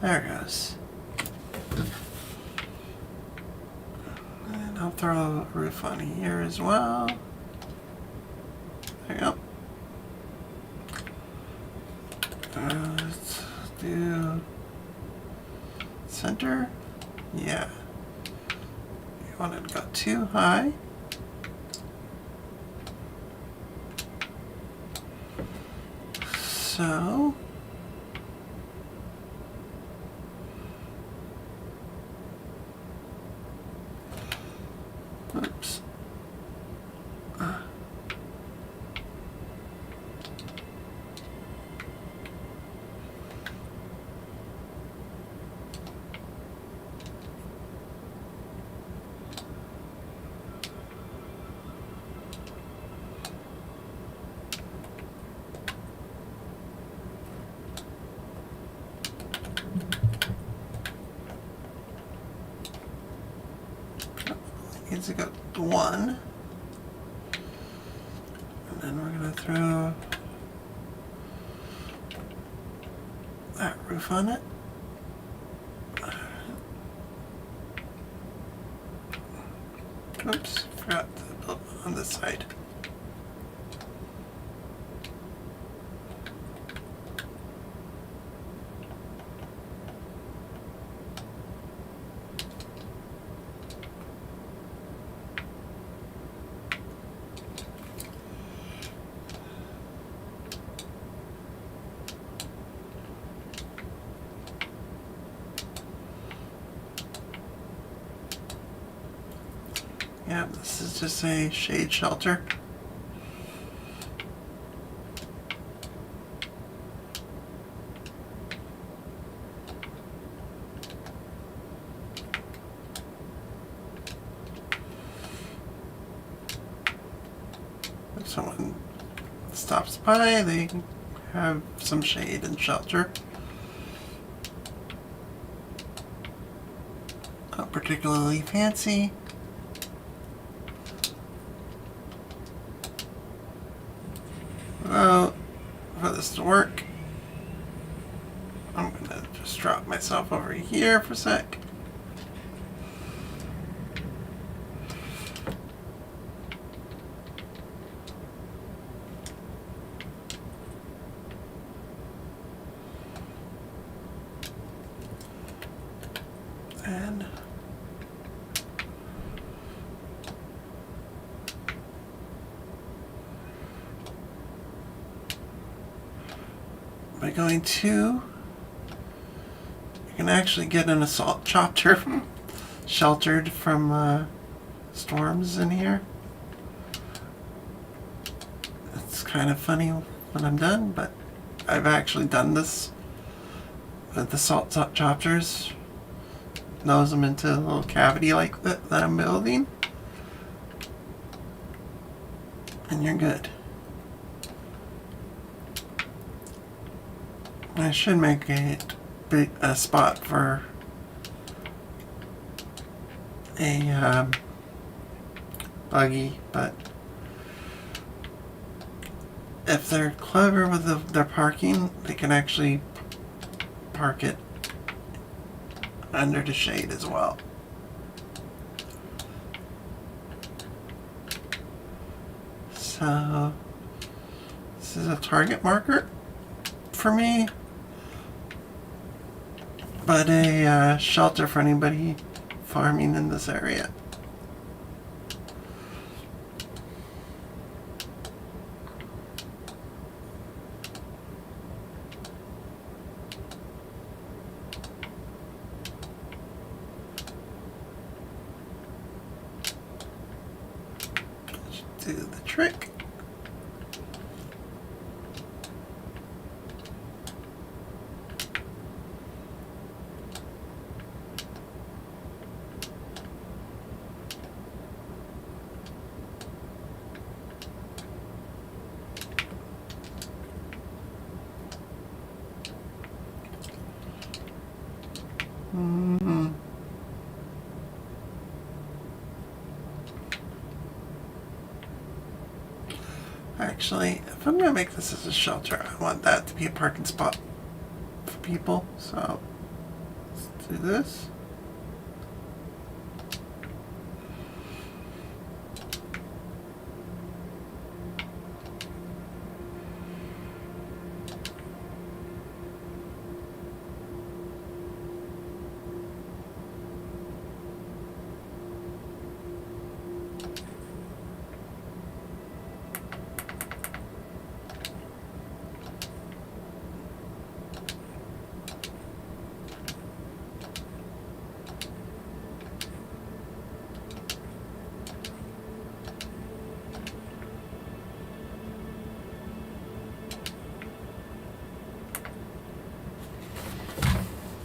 There it goes. And I'll throw a roof on here as well. There you go. Let's do center. Yeah. You want it to go too high. So oops. Needs to go to 1. And then we're going to throw that roof on it. Oops, forgot to build on this side. Yeah, this is just a shade shelter. If someone stops by, they have some shade and shelter. Not particularly fancy. Well, for this to work, I'm gonna just drop myself over here for a sec. And by going to, you can actually get an assault chopper sheltered from storms in here. It's kind of funny when I'm done, but I've actually done this with the assault choppers. Nose them into a little cavity like that I'm building, and you're good. I should make a spot for a buggy, but if they're clever with their parking, they can actually park it under the shade as well. So this is a target marker for me, but a shelter for anybody farming in this area. Do the trick. Mm-hmm. Actually, if I'm gonna make this as a shelter, I want that to be a parking spot for people. So let's do this.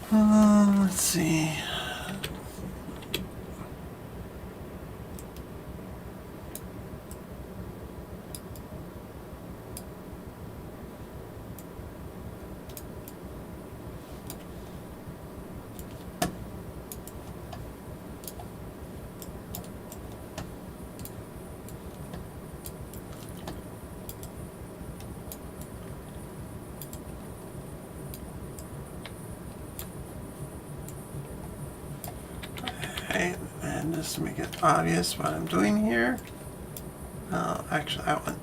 Let's see. Okay, and just to make it obvious what I'm doing here. Actually, that one.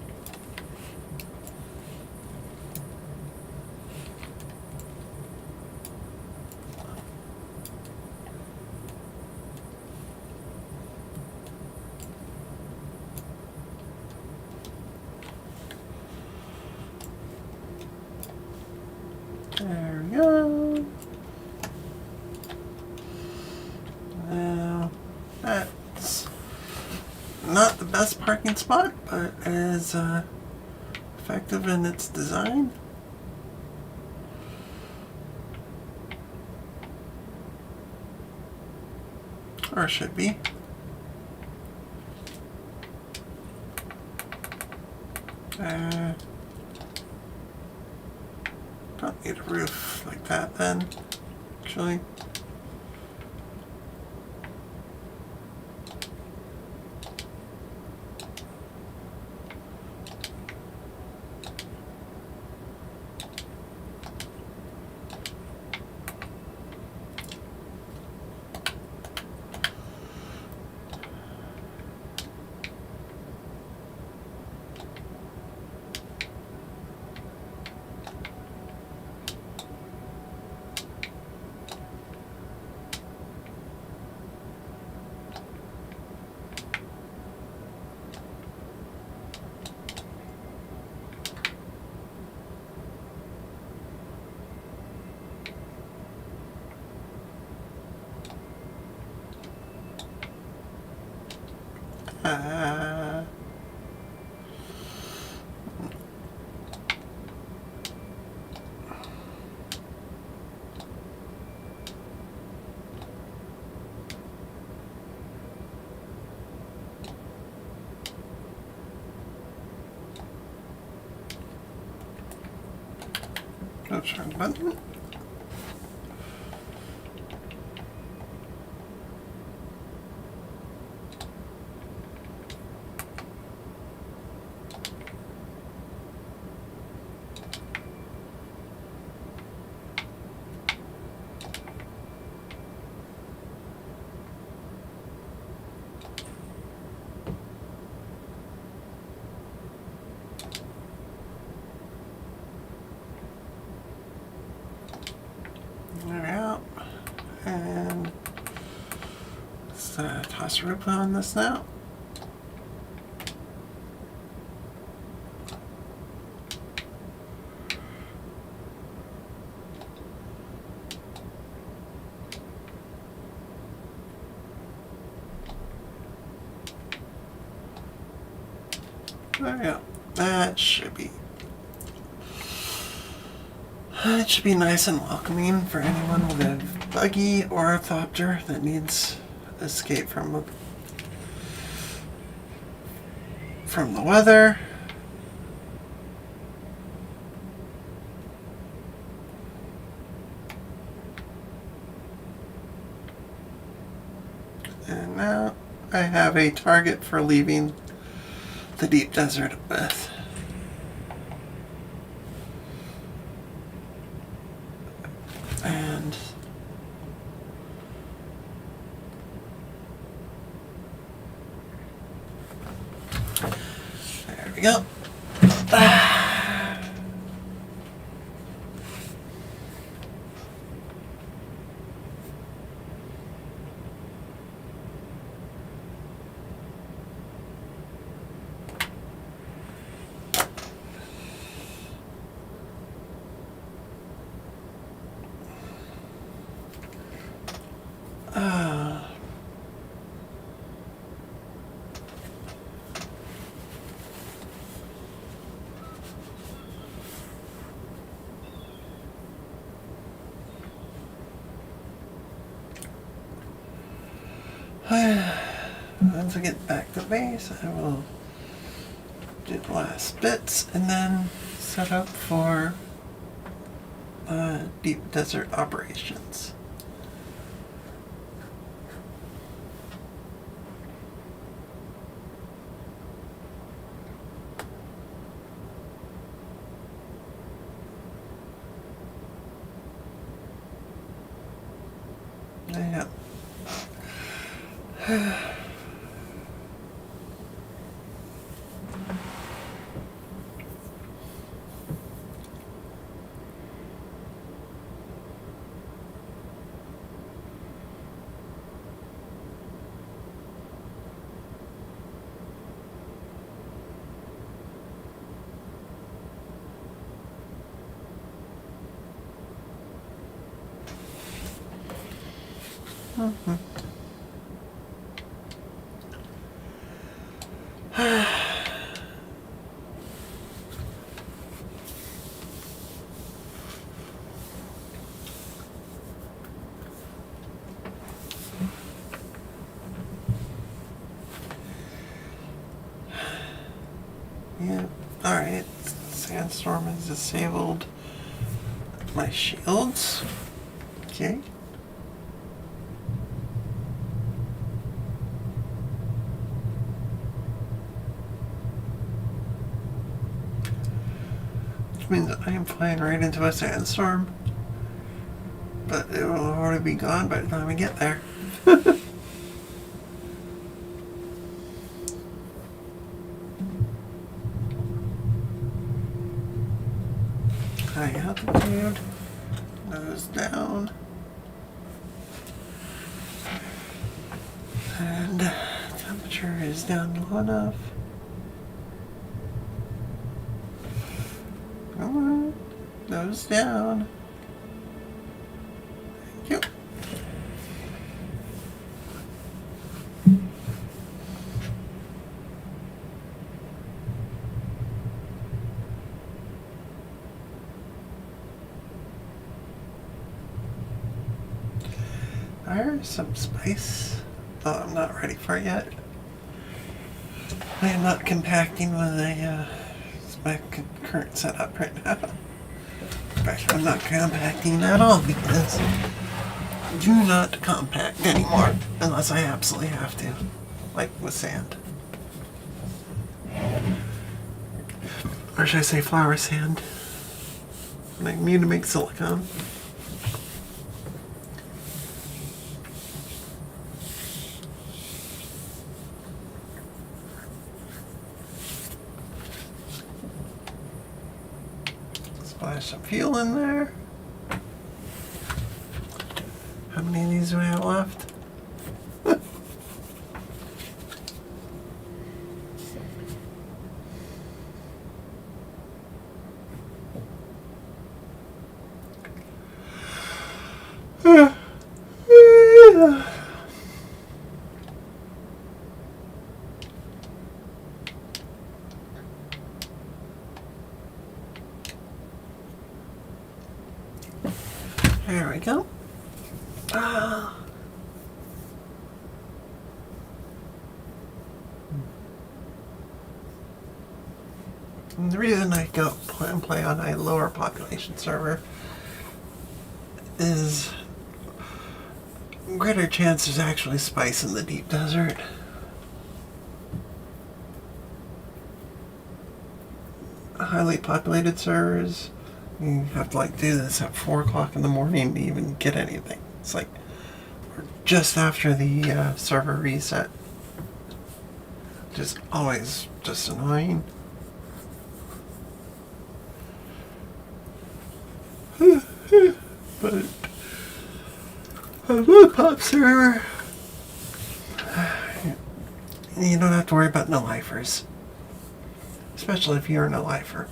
There we go. Now, that's not the best parking spot, but is effective in its design. Or should be. Don't need a roof like that then, actually. Oops, wrong button. There we go. And let's toss a roof on this now. There we go. That should be nice and welcoming for anyone with a buggy or a thopter that needs escape from the weather. And now I have a target for leaving the deep desert with. go. Once I get back to base, I will do the last bits and then set up for deep desert operations. Yeah. Yeah. Alright. Sandstorm has disabled my shields. Okay. Which means I am flying right into a sandstorm. But it will already be gone by the time I get there. High altitude, nose down, and temperature is down low enough. Come on, nose down. Thank you. There's some spice, though I'm not ready for it yet. I am not compacting with my current setup right now. In fact, I'm not compacting at all because I do not compact anymore unless I absolutely have to, like with sand. Or should I say flour sand? Like me to make silicone. Splash some fuel in there. How many of these do we have left? There we go. And the reason I go play on a lower population server is greater chance there's actually spice in the deep desert. Highly populated servers, you have to like do this at 4 o'clock in the morning to even get anything. It's like we're just after the server reset. Just always just annoying. A book pop server. You don't have to worry about no-lifers. Especially if you're a no-lifer.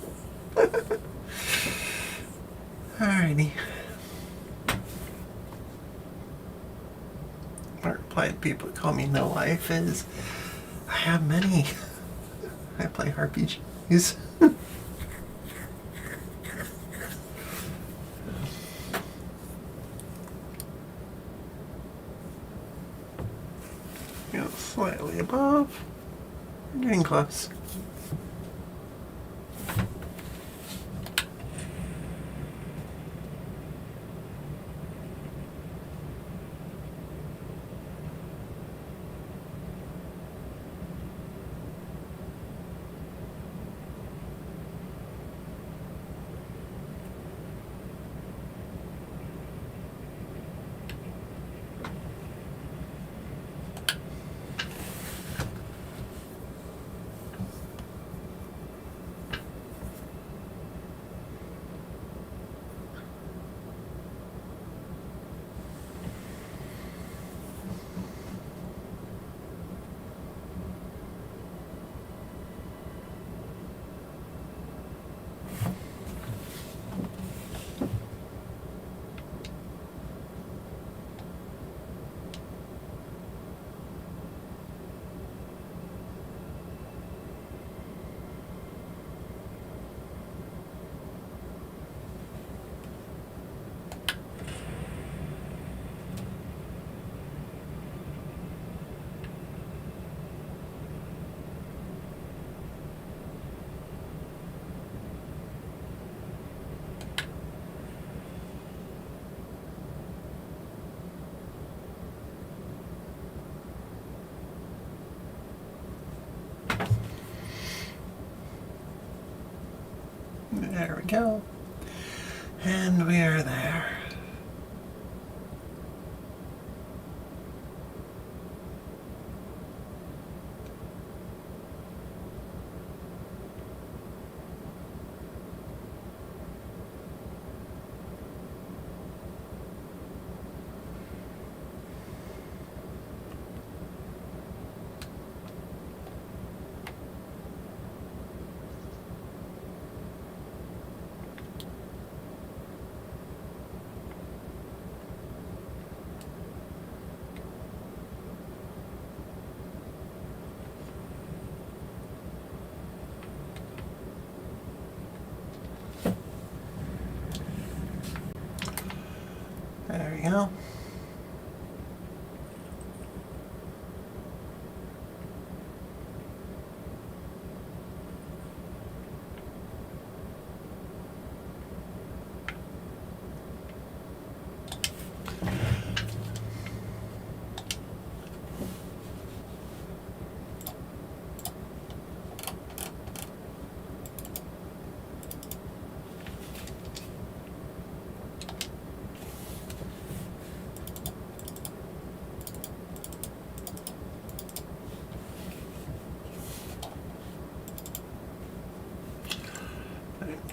Alrighty. My reply to people who call me no-life is, I have many. I play RPGs. Slightly above. We're getting close. There we go. And we are there. There we go.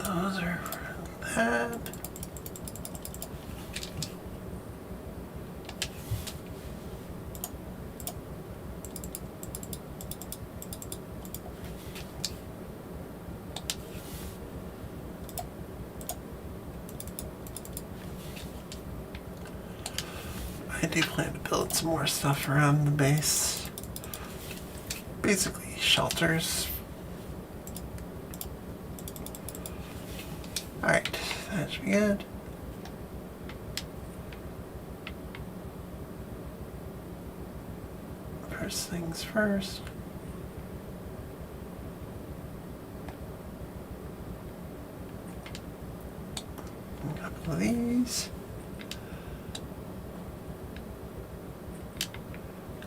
Those are for that. I do plan to build some more stuff around the base. Basically shelters. Alright, that should be good. First things first. A couple of these.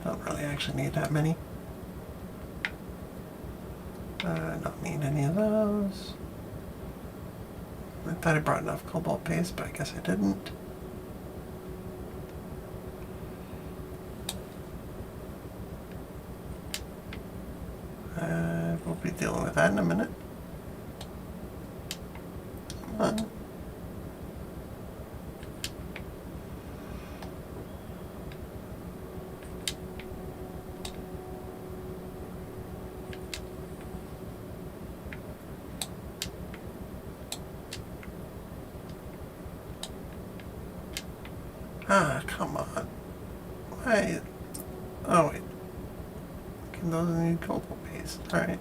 Don't really actually need that many. Don't need any of those. I thought I brought enough cobalt paste, but I guess I didn't. We'll be dealing with that in a minute. Come on. Ah, come on. Why? Oh, wait. Can those need cobalt paste? Alright.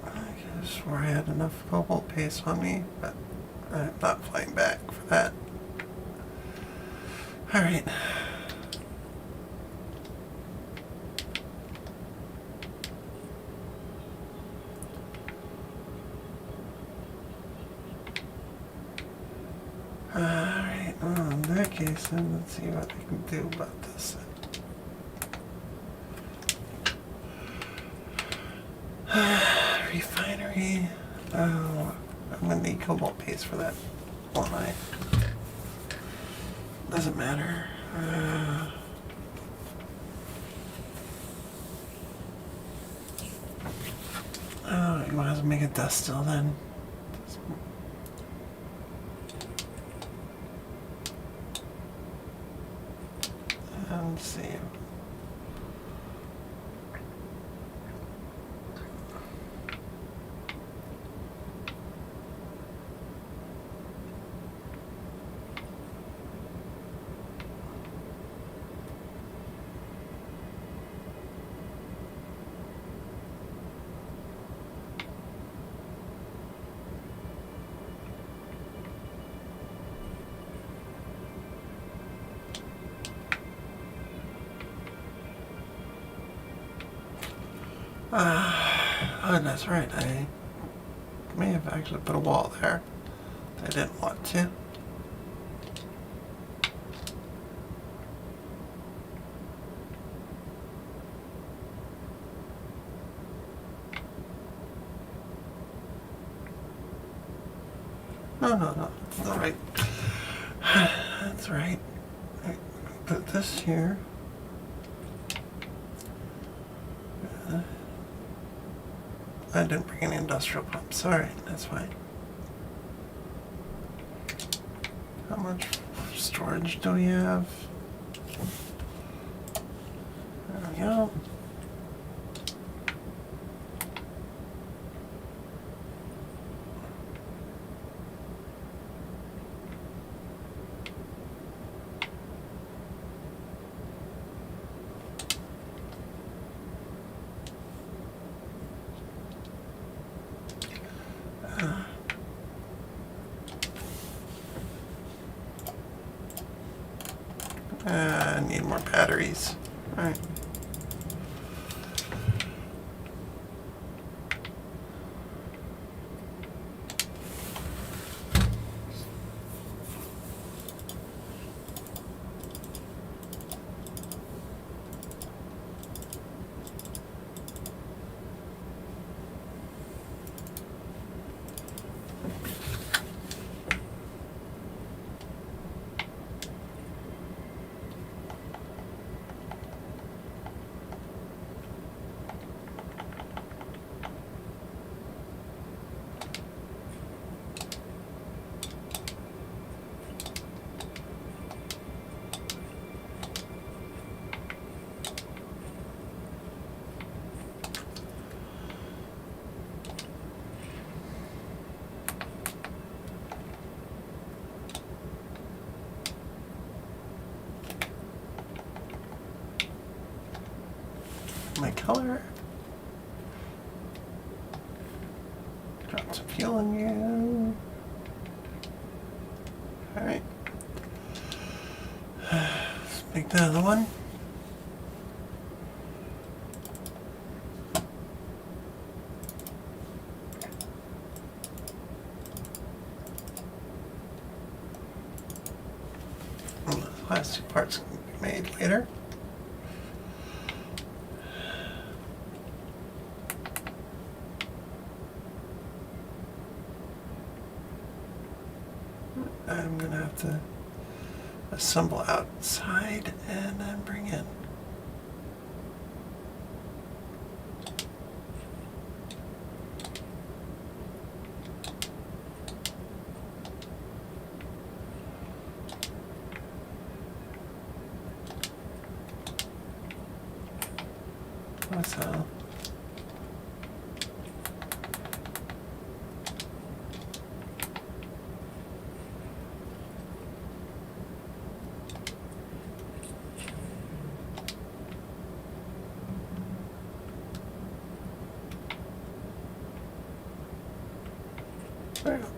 I could have swore I had enough cobalt paste on me, but I'm not flying back for that. Alright. Alright, well, in that case, then let's see what we can do about this. Refinery. Oh, I'm gonna need cobalt paste for that, won't I? Doesn't matter. Oh, you might as well make a dust still then. Let's see. Oh, that's right. I may have actually put a wall there. I didn't want to. No. That's all right. That's right. Put this here. I didn't bring any industrial pumps. Alright, that's fine. How much storage do we have? There we go. I need more batteries. Alright. My color. Drop some fuel in you. Alright. Let's make the other one. And the last two parts can be made later. I'm gonna have to assemble outside and then bring in. So There you go.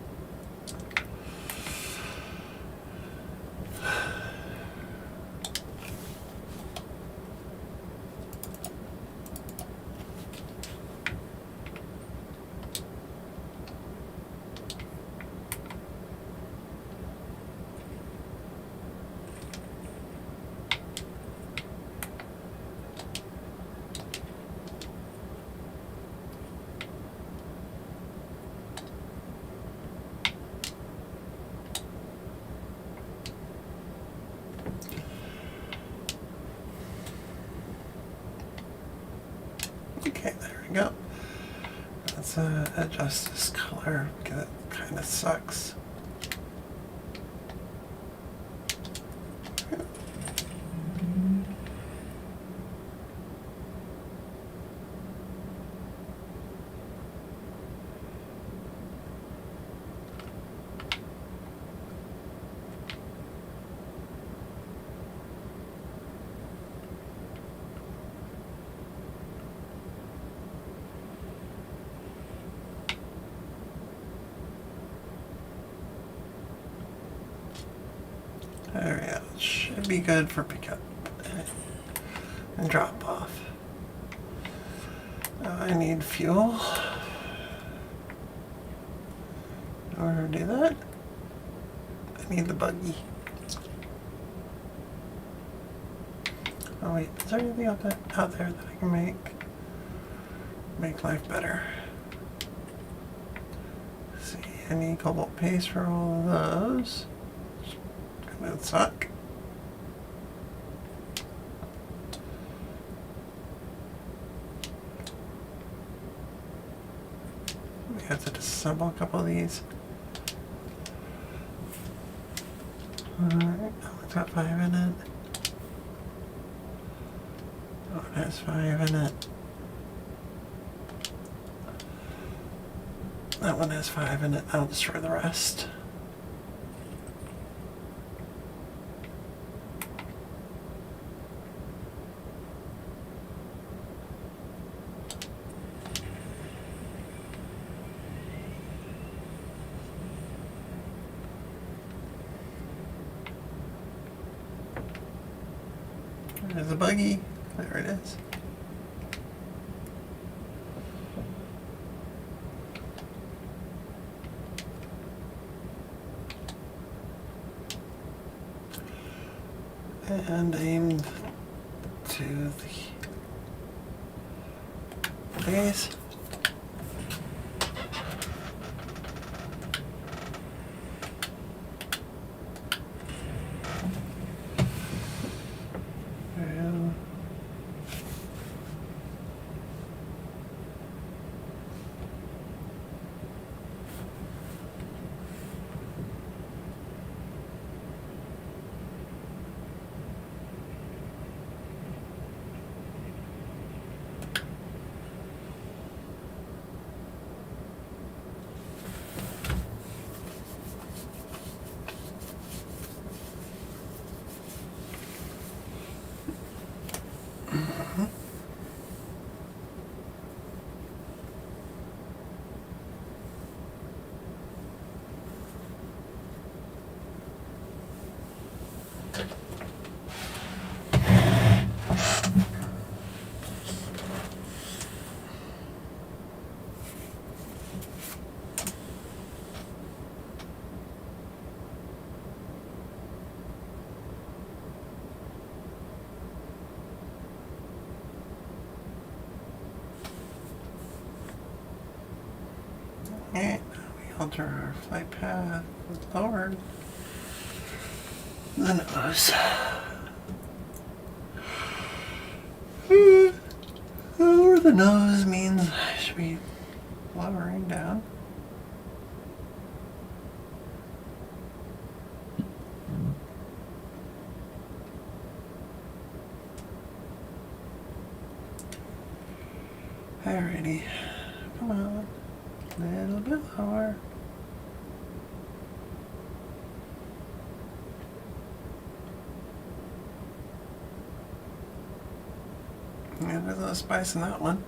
Okay, there we go. Let's adjust this color because it kind of sucks. There we go. Should be good for pickup and drop off. Now I need fuel. In order to do that, I need the buggy. Oh wait, is there anything out there that I can make life better? Let's see, I need cobalt paste for all of those. That would suck. We have to disassemble a couple of these. Alright, that one's got 5 in it. That one has 5 in it. That one has 5 in it. I'll destroy the rest. There's the buggy. There it is. And aim to the base. And we alter our flight path lower the nose. Lower the nose means I should be lowering down. Alrighty, come on, a little bit lower. Yeah, there's a little spice in that one.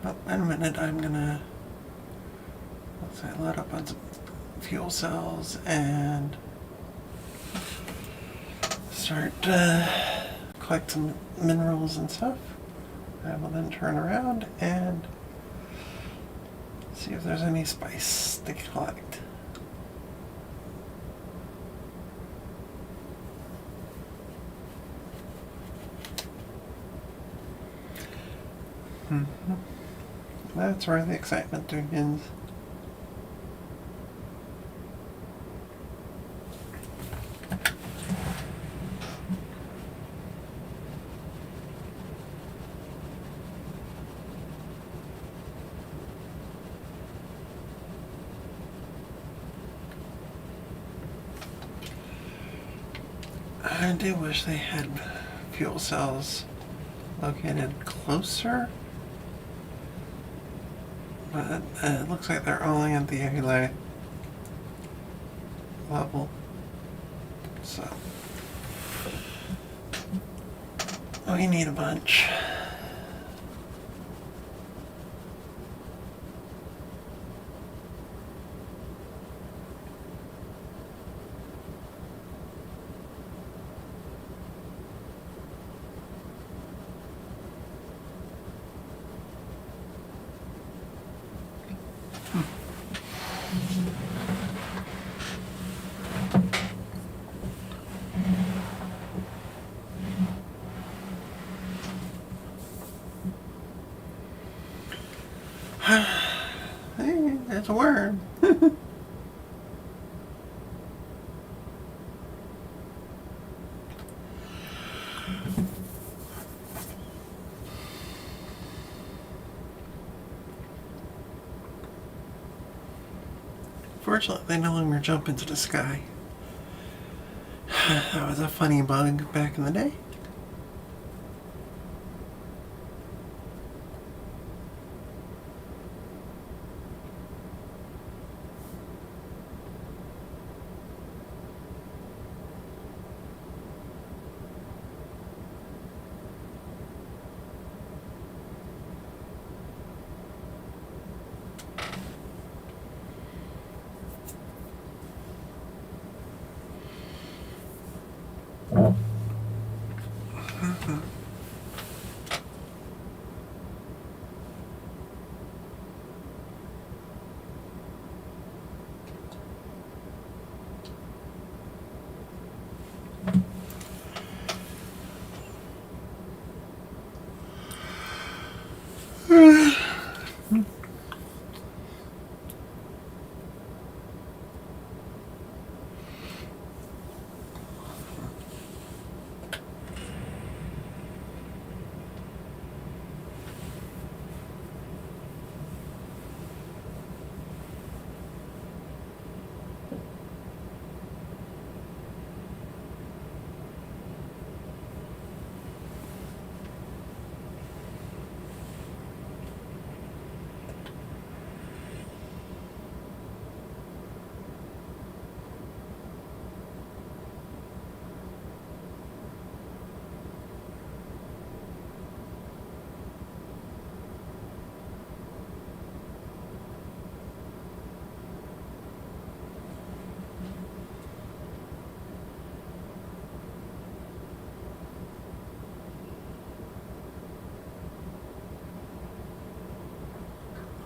Oh, in a minute I'm gonna So I load up on some fuel cells and start collect some minerals and stuff. I will then turn around and see if there's any spice to collect. That's where the excitement begins. I do wish they had fuel cells located closer, but it looks like they're only at the Eli level, so we need a bunch. Hey, there's a worm. Fortunately, they no longer jump into the sky. That was a funny bug back in the day.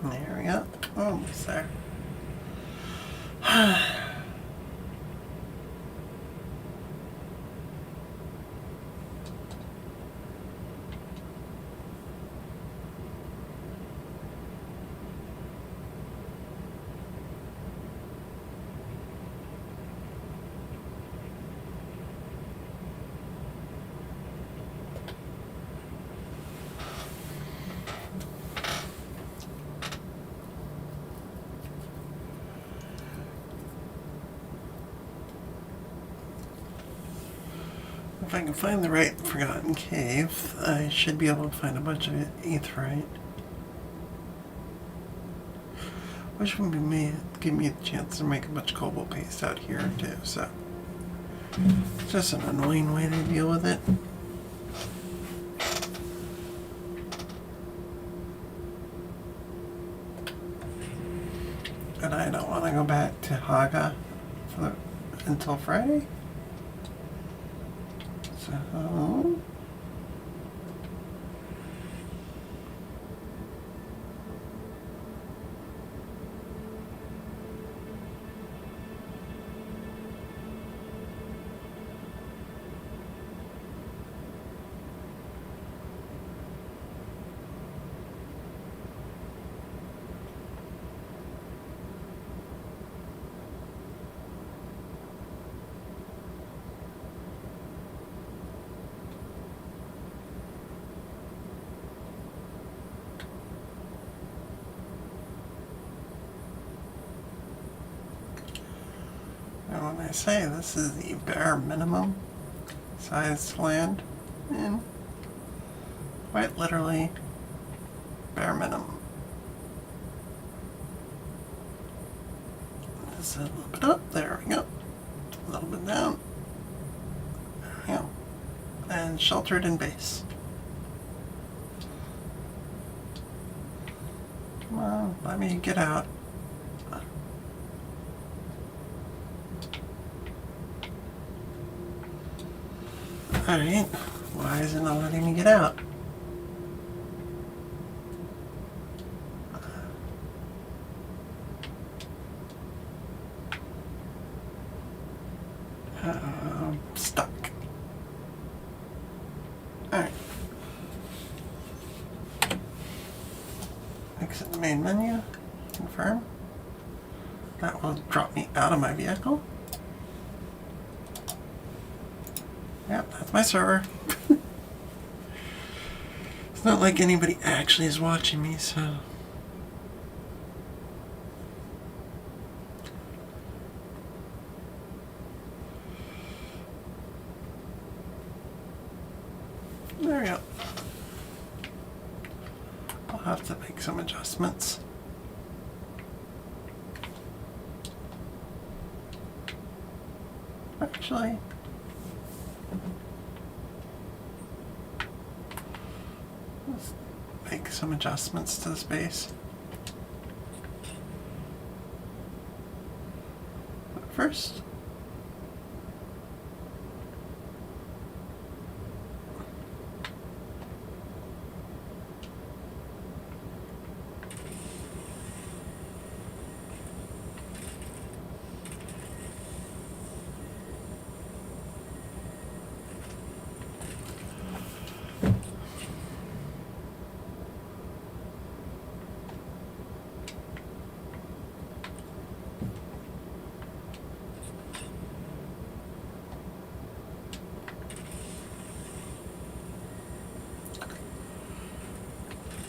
There we go. Almost there. If I can find the right forgotten cave, I should be able to find a bunch of aetheryte. Which would give me a chance to make a bunch of cobalt paste out here too, so it's just an annoying way to deal with it. And I don't want to go back to Haga until Friday. So... And when I say this is the bare minimum size to land in, quite literally, bare minimum. Just a little bit up, there we go. A little bit down, there we go. And sheltered in base. Come on, let me get out. Alright, why is it not letting me get out? Stuck. Alright. Exit the main menu. Confirm. That will drop me out of my vehicle. Yep, that's my server. It's not like anybody actually is watching me, so... There we go. I'll have to make some adjustments. Actually... let's make some adjustments to the space. But first...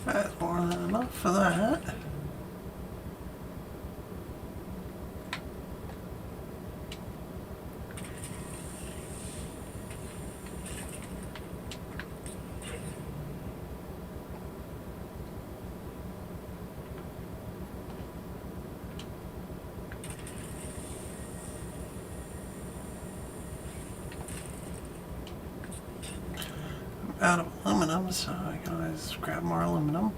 that's more than enough for that. I'm out of aluminum, so I can always grab more aluminum.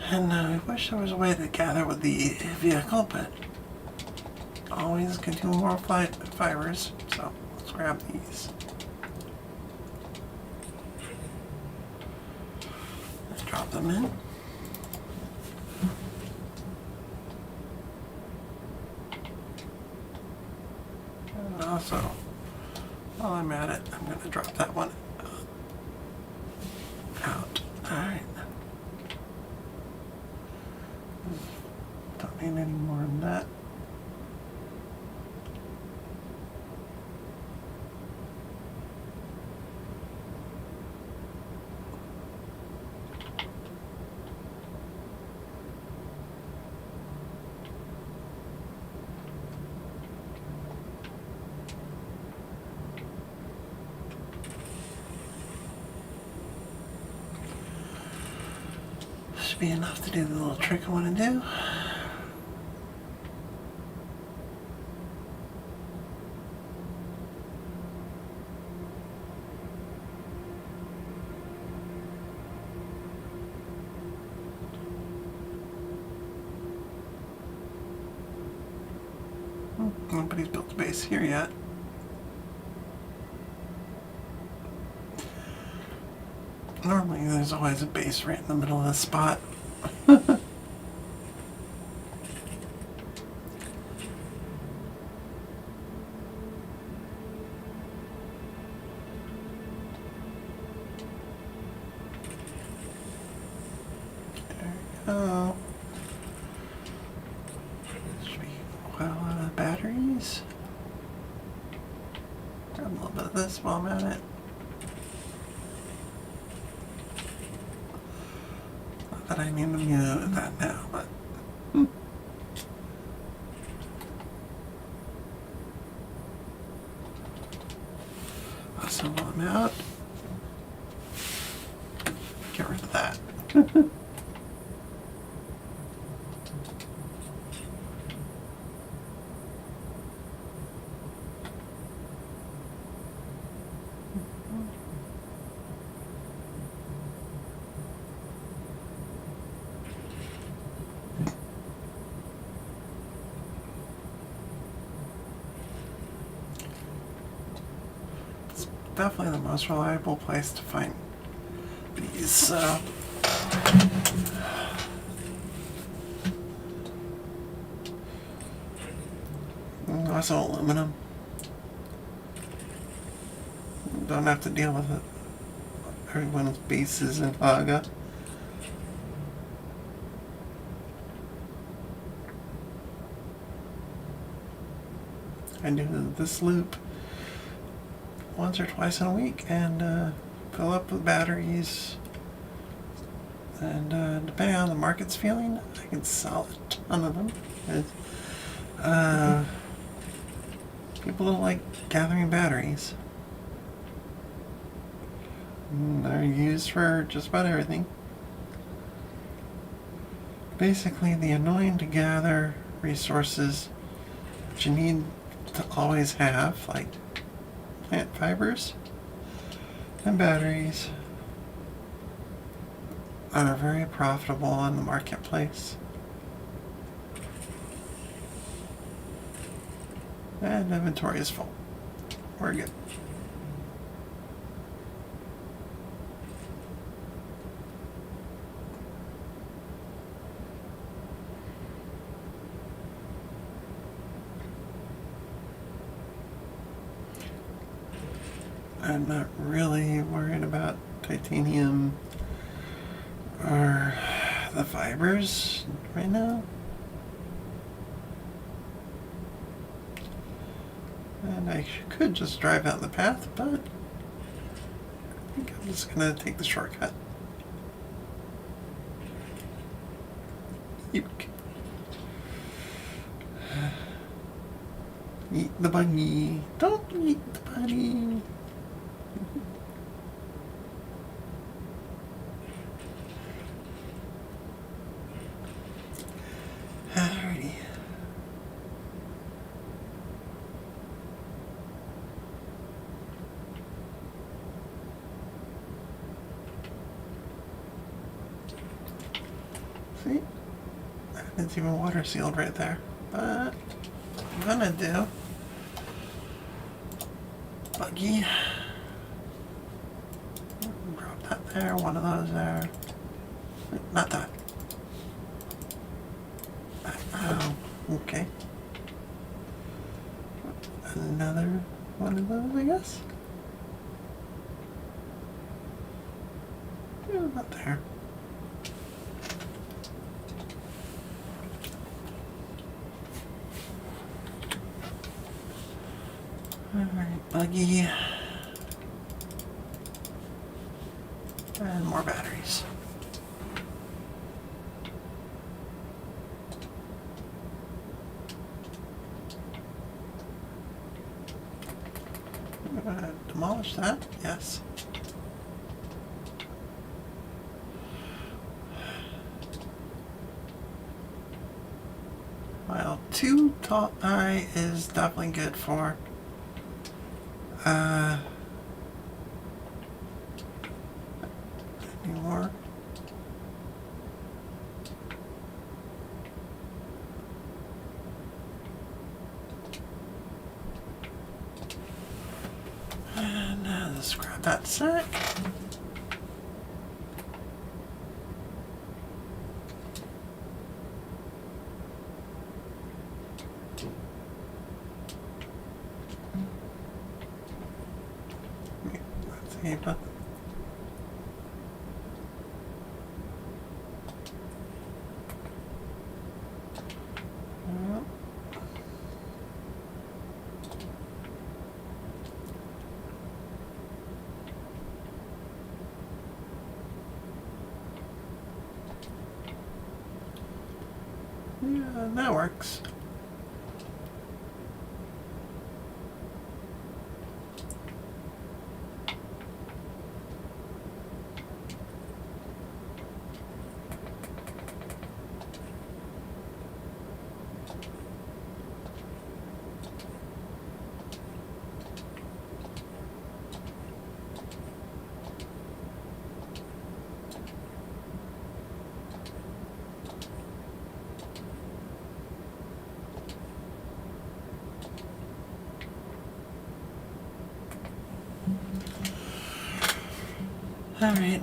And I wish there was a way to gather with the vehicle, but always can do more fibers, so let's grab these. Let's drop them in. And also, while I'm at it, I'm going to drop that one Alright. Don't need any more than that. Should be enough to do the little trick I want to do. Nobody's built a base here yet. Normally there's always a base right in the middle of the spot. Oh. Should be well out of batteries. Grab a little bit of this while I'm at it. Not that I need to mute that now, but. So while I'm out, get rid of that. Definitely the most reliable place to find these, so. Also aluminum. Don't have to deal with it. Everyone's bases in Haga. I do this loop once or twice in a week and fill up with batteries, and depending on the market's feeling, I can sell a ton of them. People don't like gathering batteries. They're used for just about everything. Basically, the annoying to gather resources that you need to always have, like plant fibers and batteries, are very profitable on the marketplace. And inventory is full. We're good. I'm not really worried about titanium or the fibers right now. And I could just drive out the path, but I think I'm just gonna take the shortcut. Yuck. Eat the bunny. Don't eat the bunny. Alrighty. See? It's even water sealed right there. But I'm gonna do buggy. Drop that there, one of those there. Not that. Oh, okay. Another one of those, I guess. About there. Alright, buggy. And more batteries. Demolish that? Yes. Well, 2 tall high is definitely good for any more. And let's grab that sack. Let's see, but yeah, that works. All right.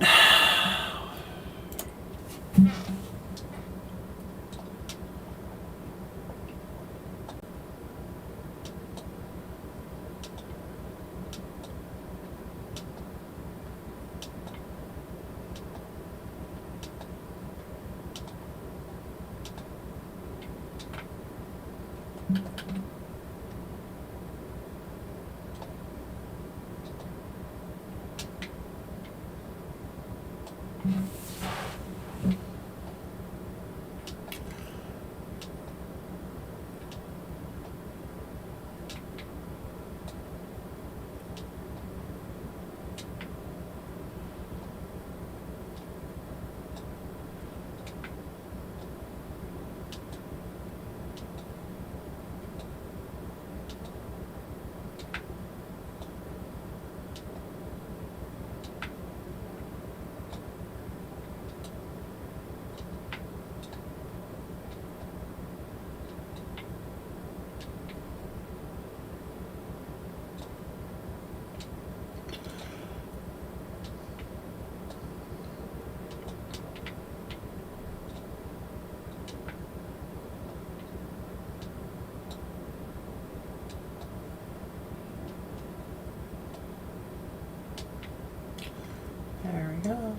There we go.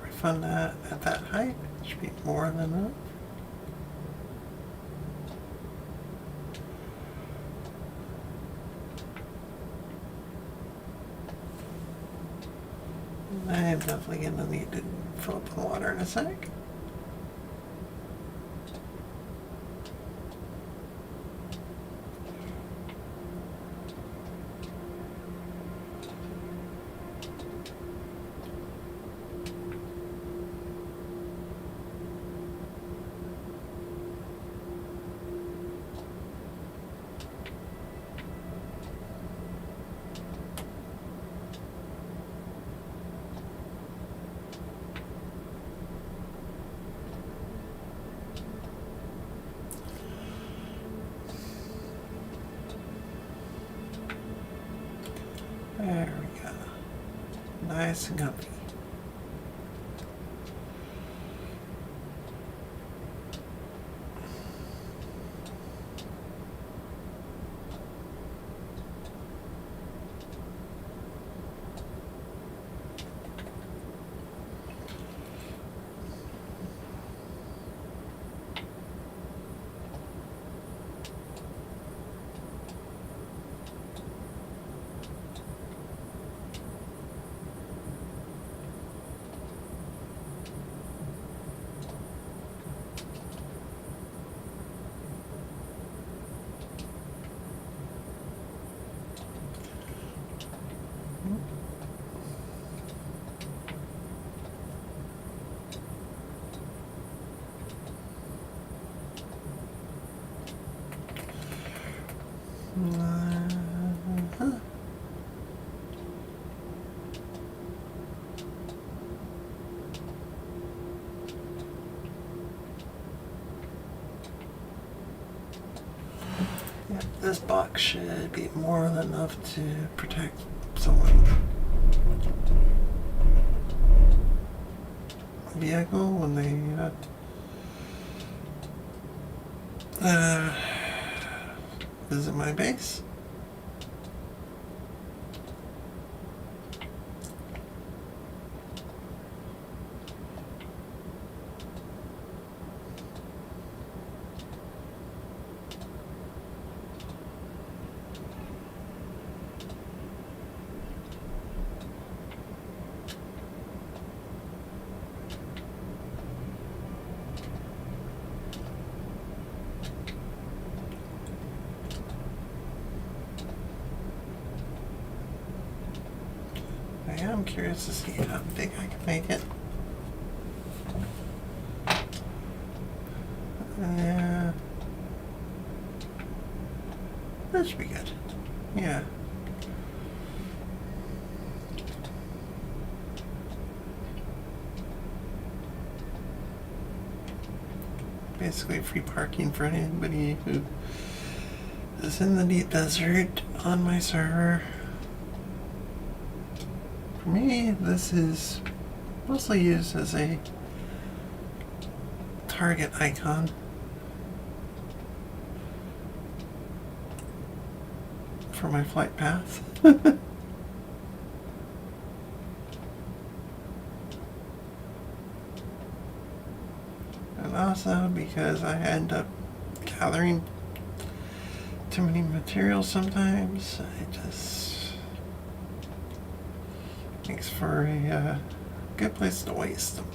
Refund that at that height. Should be more than enough. I'm definitely going to need to fill up the water in a sec. There we go. Nice and comfy. Uh-huh. Yeah, this box should be more than enough to protect someone's vehicle when they visit my base. I am curious to see how big I can make it. Yeah. That should be good. Yeah. Basically free parking for anybody who is in the deep desert on my server. For me, this is mostly used as a target icon. For my flight path. And also because I end up gathering too many materials sometimes, it just makes for a good place to waste them.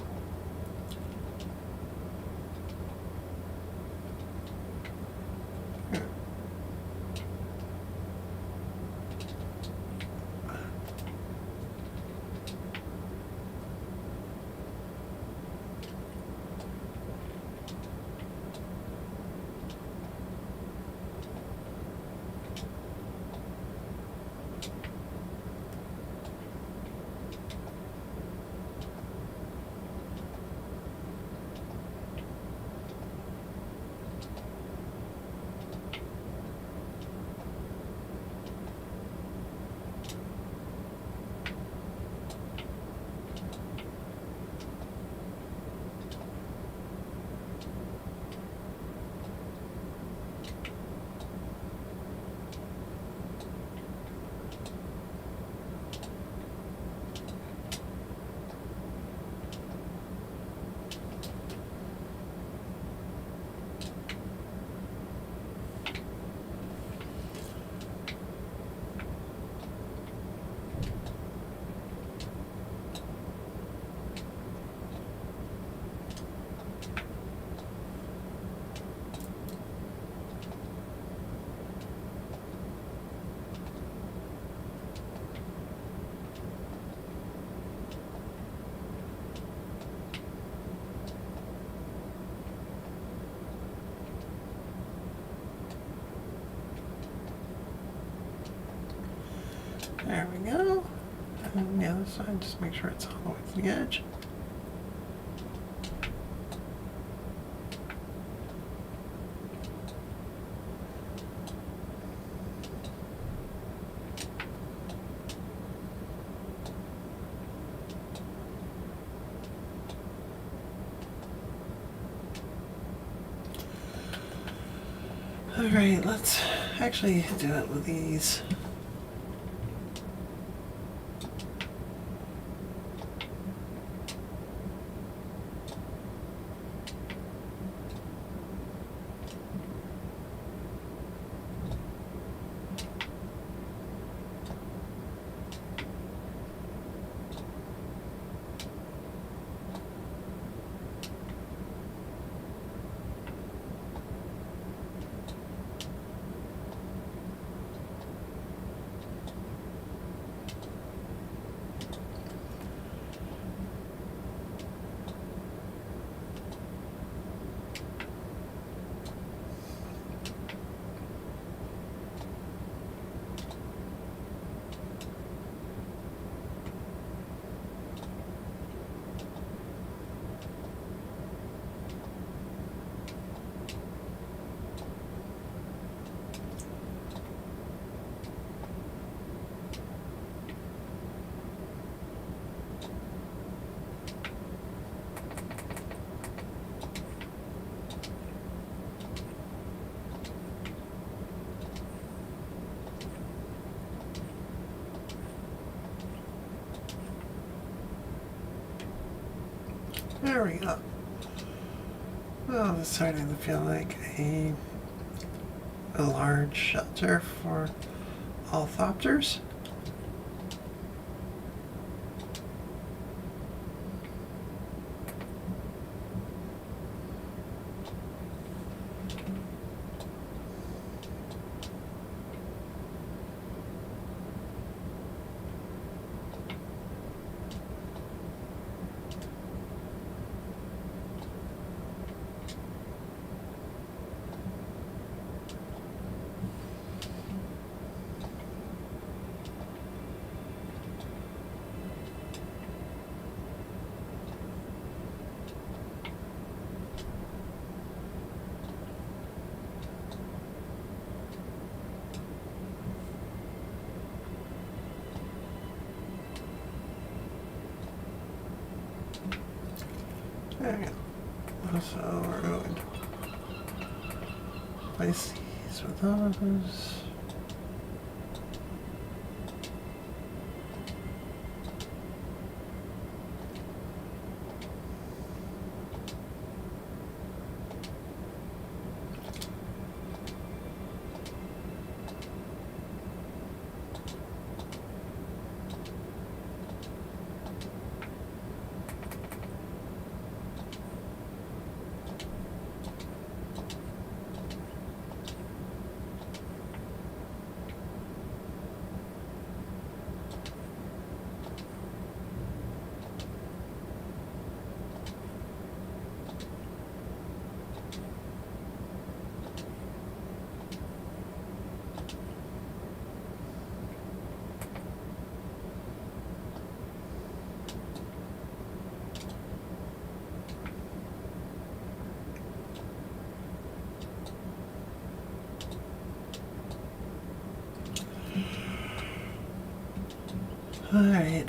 There we go. And the other side, just make sure it's all the way to the edge. Alright, let's actually do it with these. There we go. Well, it's starting to feel like a large shelter for orthopters. There we go. So we're going to place these with those. All right.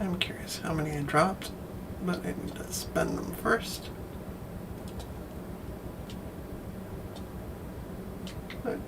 I'm curious how many I dropped, but I need to spend them first. But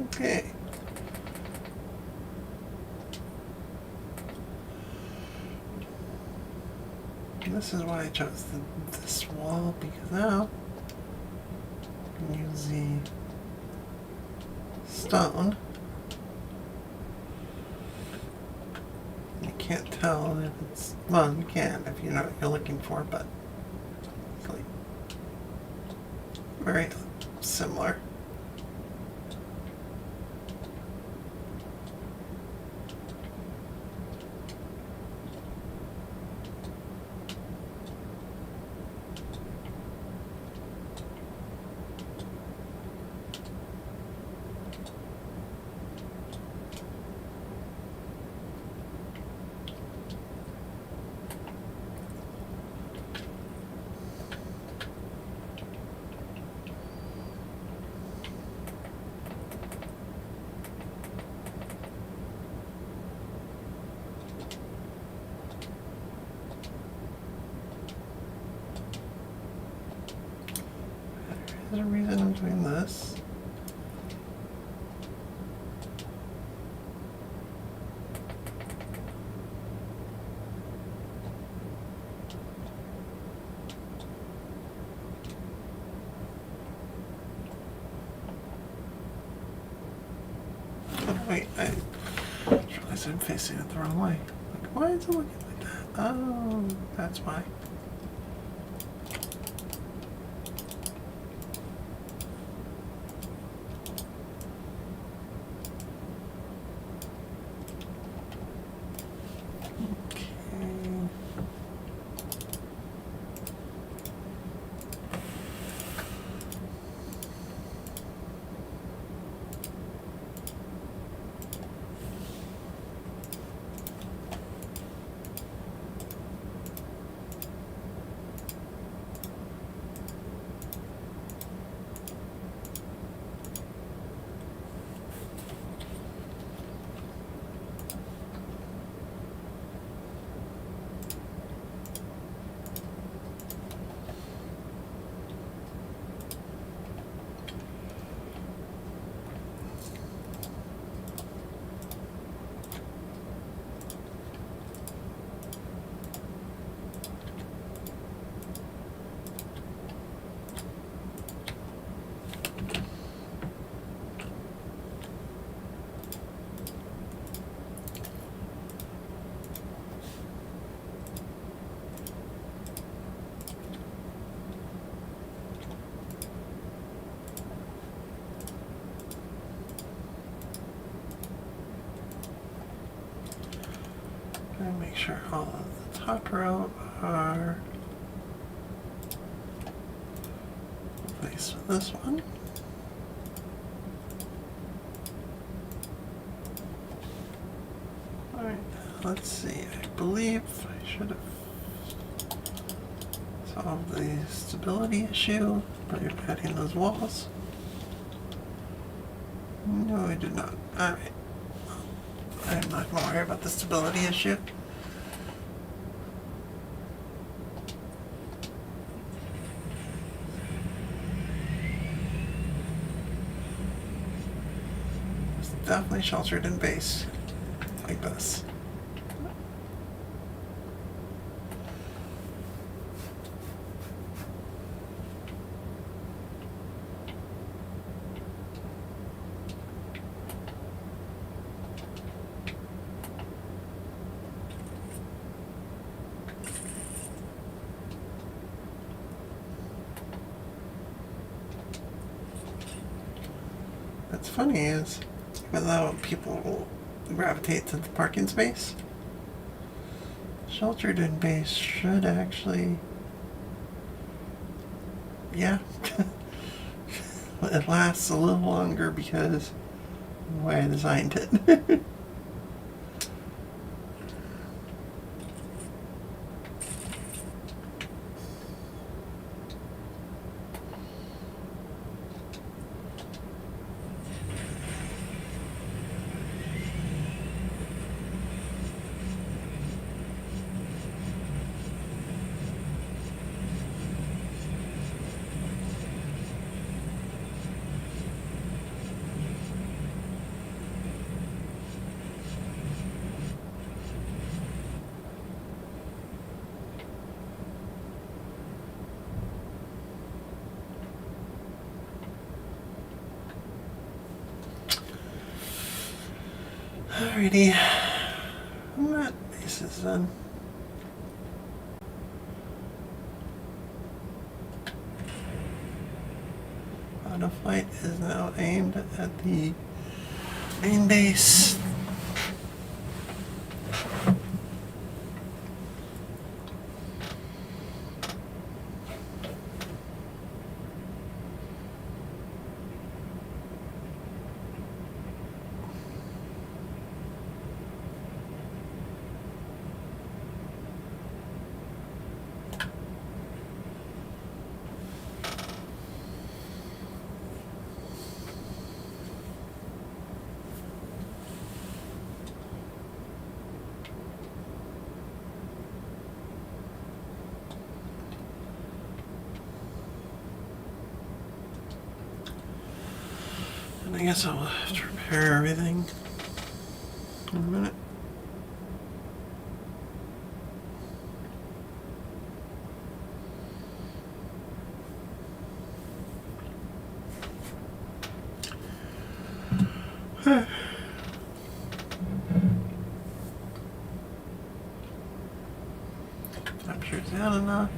okay. This is why I chose this wall, because now I can use the stone. You can't tell if it's, well, you can if you know what you're looking for, but it's like very similar. There's a reason I'm doing this. Wait, I just realized I'm facing it the wrong way. Like, why is it looking like that? Oh, that's why. Okay. And make sure all of the top row are replaced with this one. Alright, let's see. I believe I should have solved the stability issue by adding those walls. No, I did not. Alright. I'm not going to worry about the stability issue. It's definitely sheltered in base, like this. What's funny is, even though people will gravitate to the parking space, sheltered in base should actually, yeah, it lasts a little longer because of the way I designed it. Alrighty, that base is done. Auto flight is now aimed at the main base. And I guess I'll have to repair everything in a minute. not enough.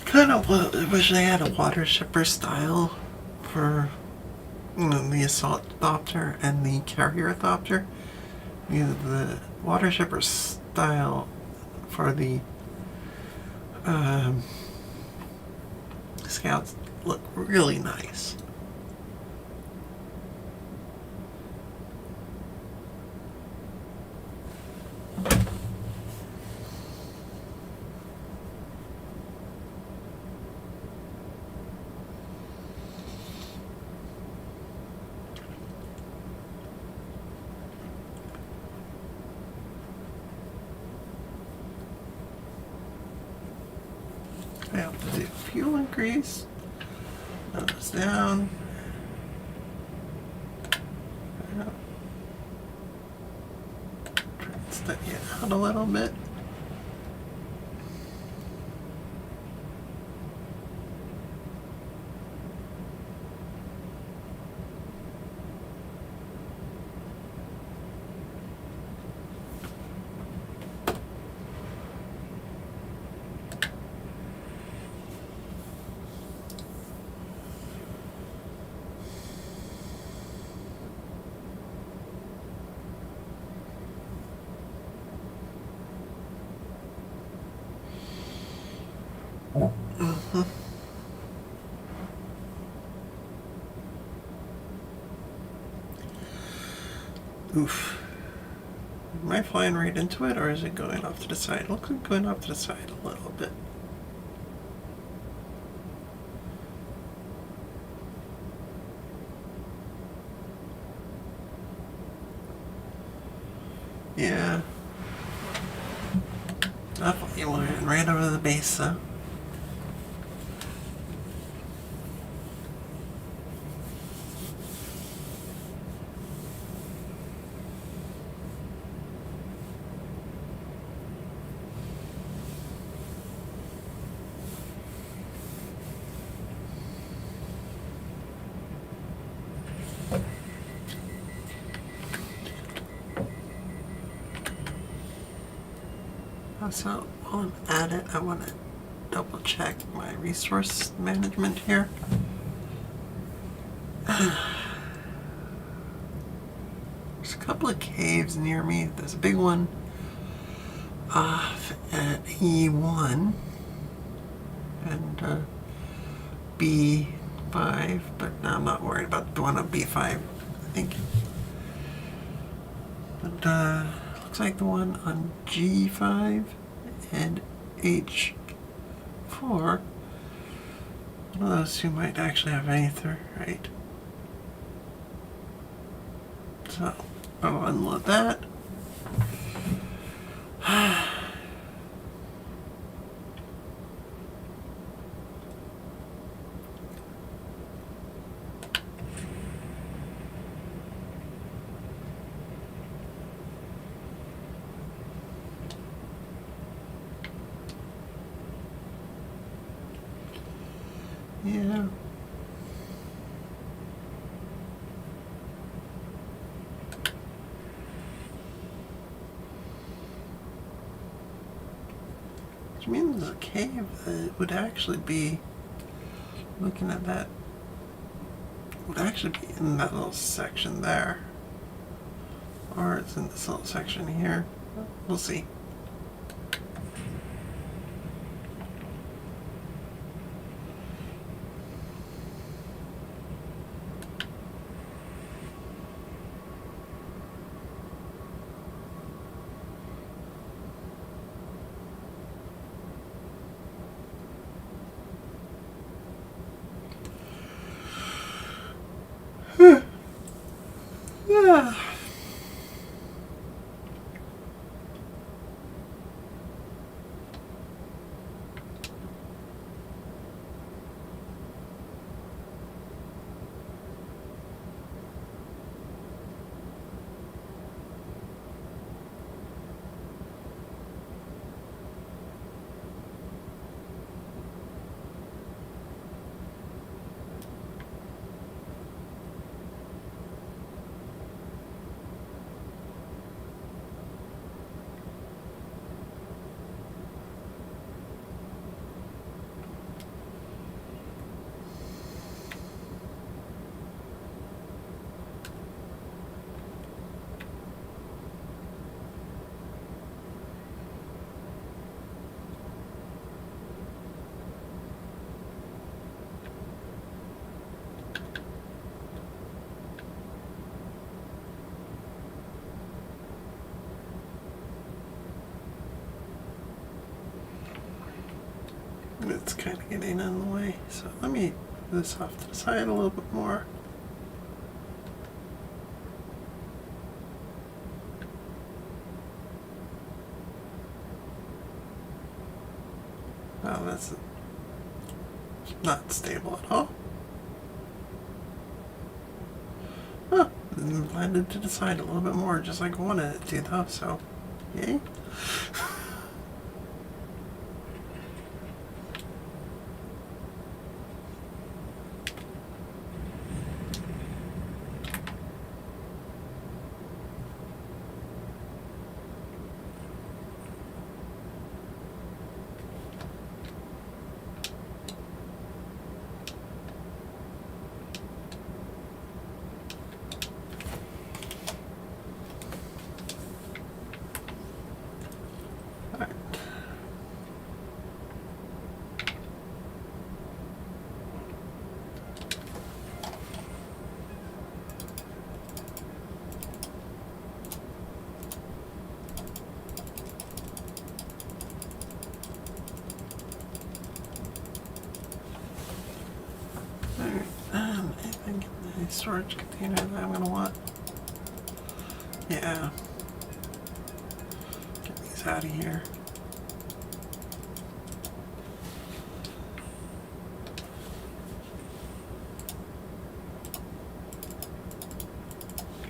Kind of wish they had a water shipper style for the assault adopter and the carrier adopter. The water shipper style for the scouts look really nice. I have to do fuel increase. That was down. Try to steady it out a little bit. Oof. Am I flying right into it, or is it going off to the side? It looks like going off to the side a little bit. Yeah. Definitely went right over the base, though. So while I'm at it, I want to double check my resource management here. There's a couple of caves near me. There's a big one off at E1 and B5, but now I'm not worried about the one on B5, I think. But looks like the one on G5 and H4, one of those two might actually have Aether, right? So I'll unload that. Yeah. Which means the cave would actually be, looking at that, would actually be in that little section there. Or it's in this little section here. We'll see. Yeah. It's kind of getting in the way, so let me move this off to the side a little bit more. Oh, that's not stable at all. Oh, landed to the side a little bit more, just like I wanted it to, though, so yay. Anything in the storage container that I'm gonna want? Yeah. Get these out of here.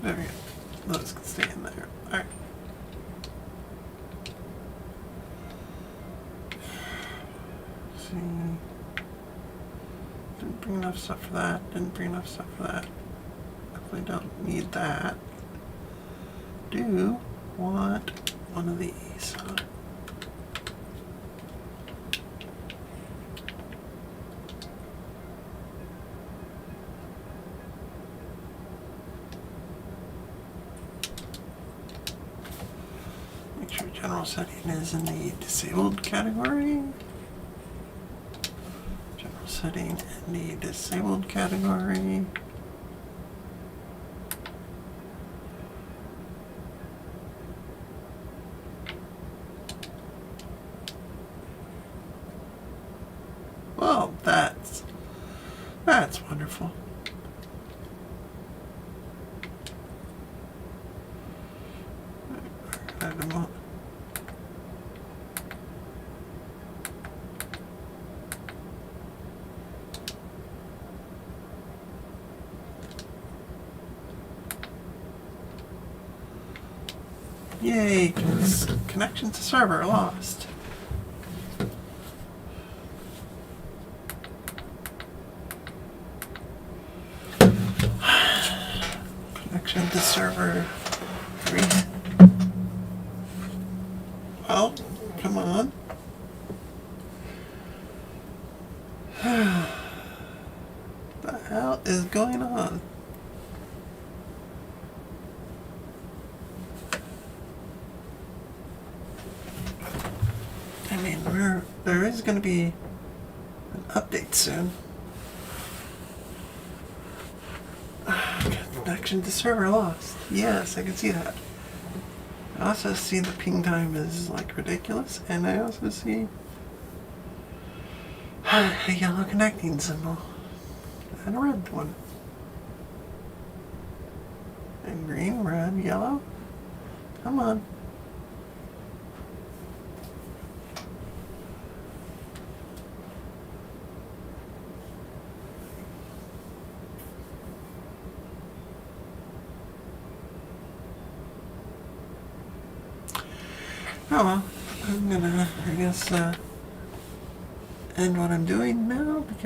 There we go. Those can stay in there. Alright. See. Didn't bring enough stuff for that. Didn't bring enough stuff for that. Definitely don't need that. Do want one of these. Huh? Make sure general setting is in the disabled category. General setting in the disabled category. Well, that's wonderful. Add them up. Yay, connection to server lost. server 3. Oh, come on. The hell is going on? I mean, there is going to be an update soon. Connection to server lost. Yes, I can see that. I also see the ping time is like ridiculous, and I also see a yellow connecting symbol and a red one. And green, red, yellow. Come on. Oh well, I'm gonna, I guess, end what I'm doing now because